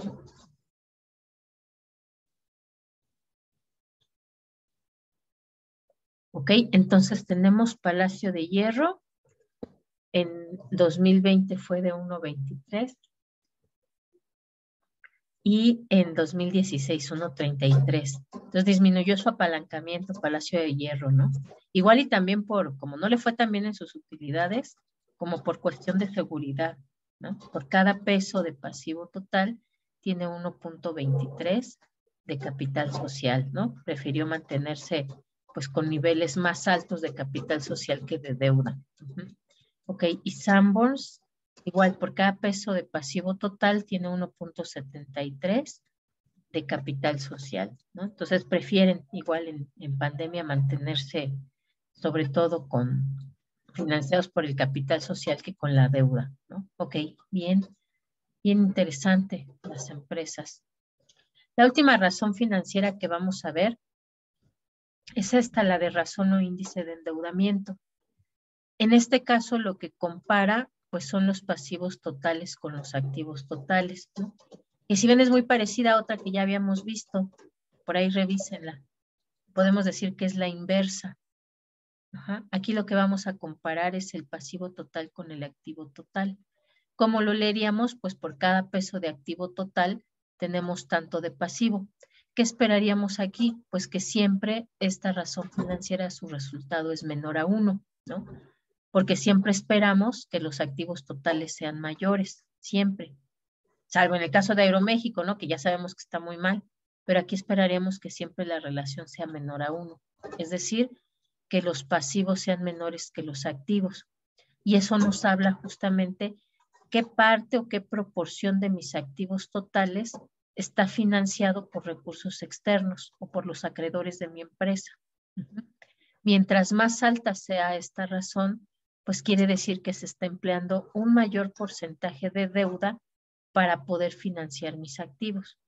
Ok, entonces tenemos Palacio de Hierro. En 2020 fue de 1.23 y en 2016 1.33. Entonces disminuyó su apalancamiento Palacio de Hierro, ¿no? Igual y también como no le fue tan bien en sus utilidades, como por cuestión de seguridad, ¿no? Por cada peso de pasivo total tiene 1.23 de capital social, ¿no? Prefirió mantenerse pues con niveles más altos de capital social que de deuda. Ok, y Sanborns, igual por cada peso de pasivo total tiene 1.73 de capital social, ¿no? Entonces prefieren igual en pandemia mantenerse sobre todo financiados por el capital social que con la deuda, ¿no? Ok, bien interesante las empresas. La última razón financiera que vamos a ver es esta, la de razón o índice de endeudamiento. En este caso, lo que compara, pues son los pasivos totales con los activos totales, ¿no? Y si bien es muy parecida a otra que ya habíamos visto, por ahí revísenla. Podemos decir que es la inversa. Ajá. Aquí lo que vamos a comparar es el pasivo total con el activo total. ¿Cómo lo leeríamos? Pues por cada peso de activo total tenemos tanto de pasivo. ¿Qué esperaríamos aquí? Pues que siempre esta razón financiera, su resultado es menor a 1, ¿no? Porque siempre esperamos que los activos totales sean mayores, siempre. Salvo en el caso de Aeroméxico, ¿no? Que ya sabemos que está muy mal, pero aquí esperaríamos que siempre la relación sea menor a 1. Es decir, que los pasivos sean menores que los activos. Y eso nos habla justamente qué parte o qué proporción de mis activos totales está financiado por recursos externos o por los acreedores de mi empresa. Mientras más alta sea esta razón, pues quiere decir que se está empleando un mayor porcentaje de deuda para poder financiar mis activos.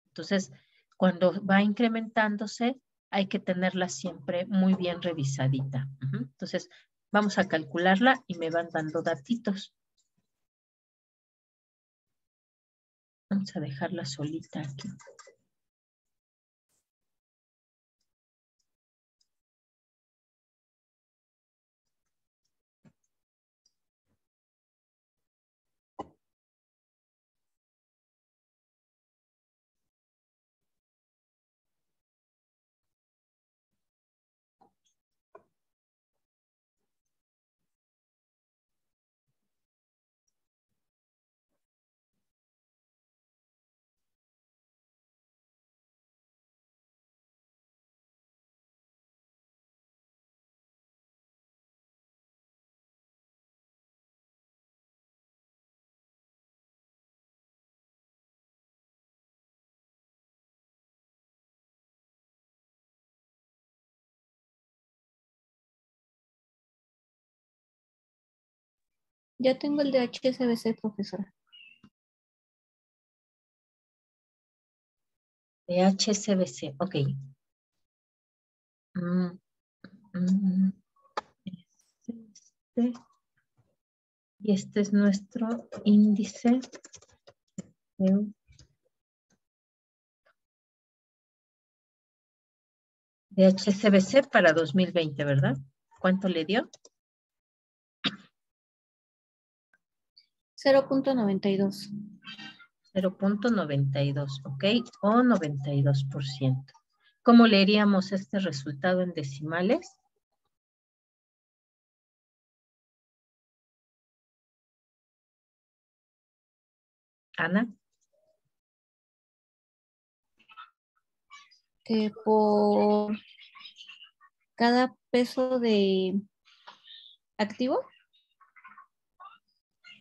Entonces, cuando va incrementándose, hay que tenerla siempre muy bien revisadita. Entonces, vamos a calcularla y me van dando datitos. Vamos a dejarla solita aquí. Ya tengo el de HSBC, profesora. De HSBC, ok. Mm, mm, este. Y este es nuestro índice de HSBC para 2020, ¿verdad? ¿Cuánto le dio? 0.92. 0.92, ¿ok? O 92%. ¿Cómo leeríamos este resultado en decimales? Ana. Que por cada peso de activo.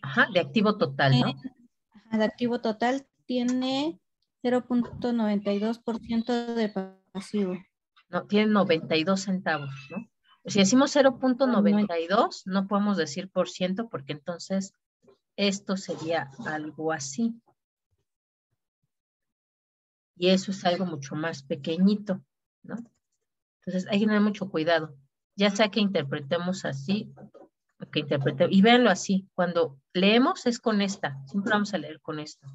Ajá, de activo total, ¿no? De activo total tiene 0.92% de pasivo. No, tiene 92 centavos, ¿no? Si decimos 0.92, no podemos decir por ciento porque entonces esto sería algo así. Y eso es algo mucho más pequeñito, ¿no? Entonces hay que tener mucho cuidado. Ya sea que interpretemos así, o que interpretemos, y véanlo así, cuando leemos es con esta, siempre vamos a leer con esta.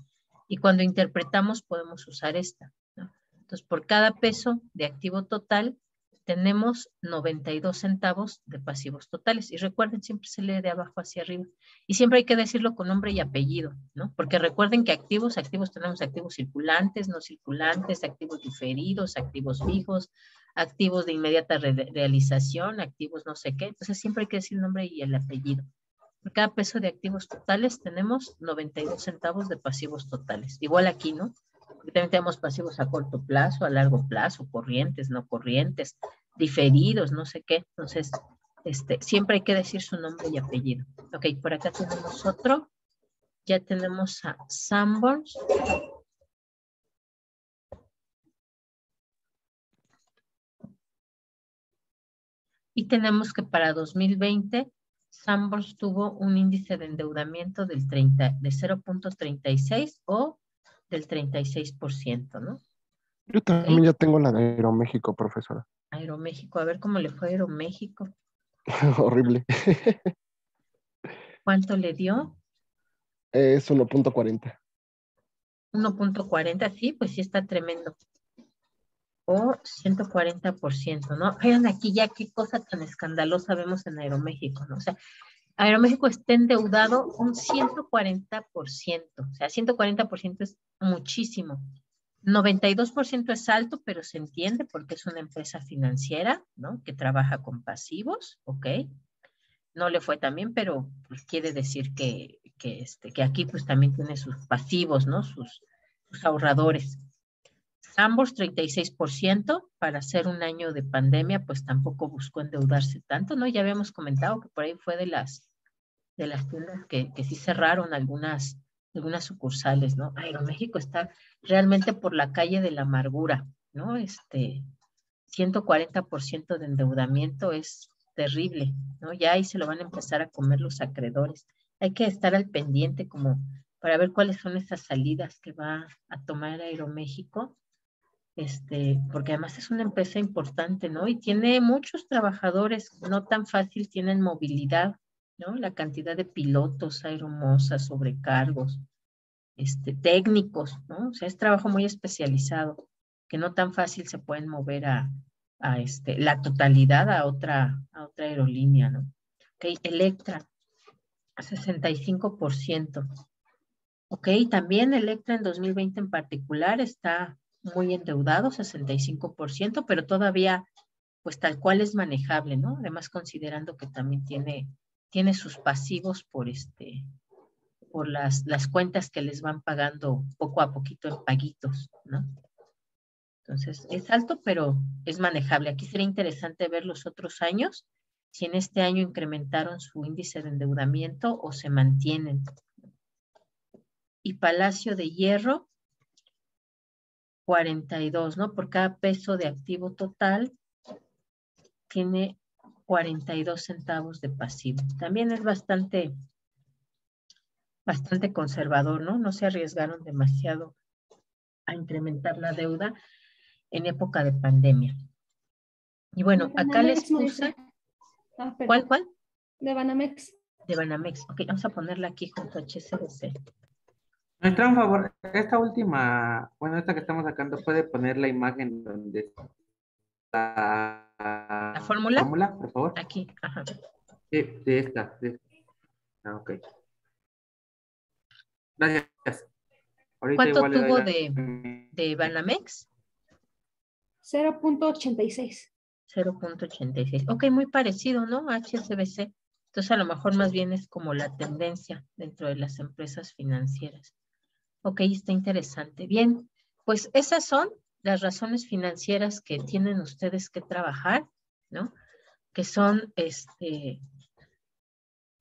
Y cuando interpretamos podemos usar esta, ¿no? Entonces por cada peso de activo total tenemos 92 centavos de pasivos totales. Y recuerden, siempre se lee de abajo hacia arriba. Y siempre hay que decirlo con nombre y apellido, ¿no? Porque recuerden que activos tenemos activos circulantes, no circulantes, activos diferidos, activos fijos, activos de inmediata realización, activos no sé qué. Entonces siempre hay que decir el nombre y el apellido. Por cada peso de activos totales tenemos 92 centavos de pasivos totales. Igual aquí, ¿no? Porque también tenemos pasivos a corto plazo, a largo plazo, corrientes, no corrientes, diferidos, no sé qué. Entonces, siempre hay que decir su nombre y apellido. Ok, por acá tenemos otro. Ya tenemos a Sanborns. Y tenemos que para 2020, Sanborns tuvo un índice de endeudamiento de 0.36 o del 36%, ¿no? Yo también ya tengo la de Aeroméxico, profesora. Aeroméxico, a ver cómo le fue a Aeroméxico. Horrible. ¿Cuánto le dio? Es 1.40. 1.40, sí, pues sí está tremendo. O 140%, ¿no? Vean aquí ya qué cosa tan escandalosa vemos en Aeroméxico, ¿no? O sea, Aeroméxico está endeudado un 140%, o sea, 140% es muchísimo. 92% es alto, pero se entiende porque es una empresa financiera, ¿no? Que trabaja con pasivos, ¿ok? No le fue tan bien, pero pues quiere decir que aquí pues también tiene sus pasivos, ¿no? Sus ahorradores. Ambos 36%, para hacer un año de pandemia, pues tampoco buscó endeudarse tanto, ¿no? Ya habíamos comentado que por ahí fue de las tiendas que sí cerraron algunas sucursales, ¿no? Aeroméxico está realmente por la calle de la amargura, ¿no? 140% de endeudamiento es terrible, ¿no? Ya ahí se lo van a empezar a comer los acreedores. Hay que estar al pendiente como para ver cuáles son esas salidas que va a tomar Aeroméxico, porque además es una empresa importante, ¿no? Y tiene muchos trabajadores, no tan fácil tienen movilidad, ¿no? La cantidad de pilotos, aeromosas, sobrecargos, técnicos, ¿no? O sea, es trabajo muy especializado, que no tan fácil se pueden mover a la totalidad a otra aerolínea, ¿no? Ok, Electra, 65%. Ok, también Electra en 2020 en particular está muy endeudado, 65%, pero todavía, pues tal cual es manejable, ¿no? Además, considerando que también tiene sus pasivos por las cuentas que les van pagando poco a poquito en paguitos, ¿no? Entonces, es alto, pero es manejable. Aquí sería interesante ver los otros años, si en este año incrementaron su índice de endeudamiento o se mantienen. Y Palacio de Hierro, 42, ¿no? Por cada peso de activo total, tiene 42 centavos de pasivo. También es bastante bastante conservador, ¿no? No se arriesgaron demasiado a incrementar la deuda en época de pandemia. Y bueno, acá les puse... ¿Cuál? De Banamex. De Banamex. Ok, vamos a ponerla aquí junto a HSBC. Maestra, un favor, esta última, bueno, esta que estamos sacando, ¿puede poner la imagen donde está ¿La fórmula? por favor? Aquí, ajá. De esta. Ah, ok. Gracias. Ahorita ¿Cuánto igual le doy tuvo la- de Banamex? 0.86. 0.86. Ok, muy parecido, ¿no? HSBC. Entonces, a lo mejor más bien es como la tendencia dentro de las empresas financieras. Ok, está interesante. Bien, pues esas son las razones financieras que tienen ustedes que trabajar, ¿no? Que son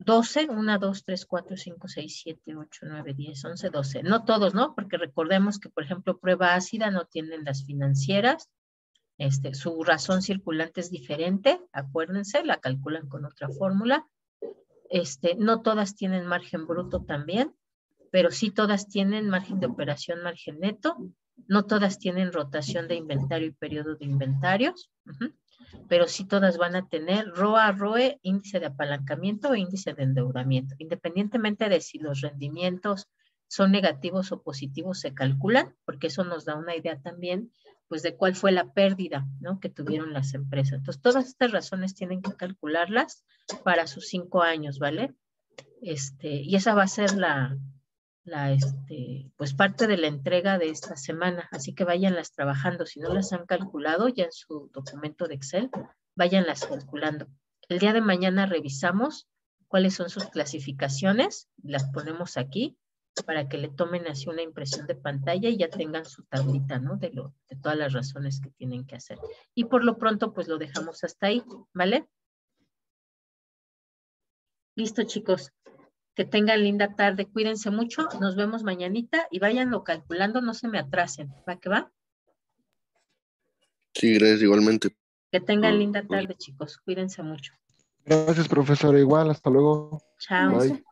12, 1, 2, 3, 4, 5, 6, 7, 8, 9, 10, 11, 12. No todos, ¿no? Porque recordemos que, por ejemplo, prueba ácida no tienen las financieras. Su razón circulante es diferente, acuérdense, la calculan con otra fórmula. No todas tienen margen bruto también, pero sí todas tienen margen de operación, margen neto. No todas tienen rotación de inventario y periodo de inventarios, pero sí todas van a tener ROA, ROE, índice de apalancamiento o índice de endeudamiento. Independientemente de si los rendimientos son negativos o positivos, se calculan, porque eso nos da una idea también pues de cuál fue la pérdida, ¿no?, que tuvieron las empresas. Entonces, todas estas razones tienen que calcularlas para sus 5 años, ¿vale? Y esa va a ser pues parte de la entrega de esta semana, así que váyanlas trabajando. Si no las han calculado ya en su documento de Excel, váyanlas calculando. El día de mañana revisamos cuáles son sus clasificaciones, las ponemos aquí para que le tomen así una impresión de pantalla y ya tengan su tablita, ¿no? De todas las razones que tienen que hacer. Y por lo pronto, pues lo dejamos hasta ahí, ¿vale? Listo, chicos. Que tengan linda tarde. Cuídense mucho. Nos vemos mañanita y váyanlo calculando, no se me atrasen. ¿Va que va? Sí, gracias igualmente. Que tengan linda tarde, chicos. Cuídense mucho. Gracias, profesora. Igual, hasta luego. Chao. Bye.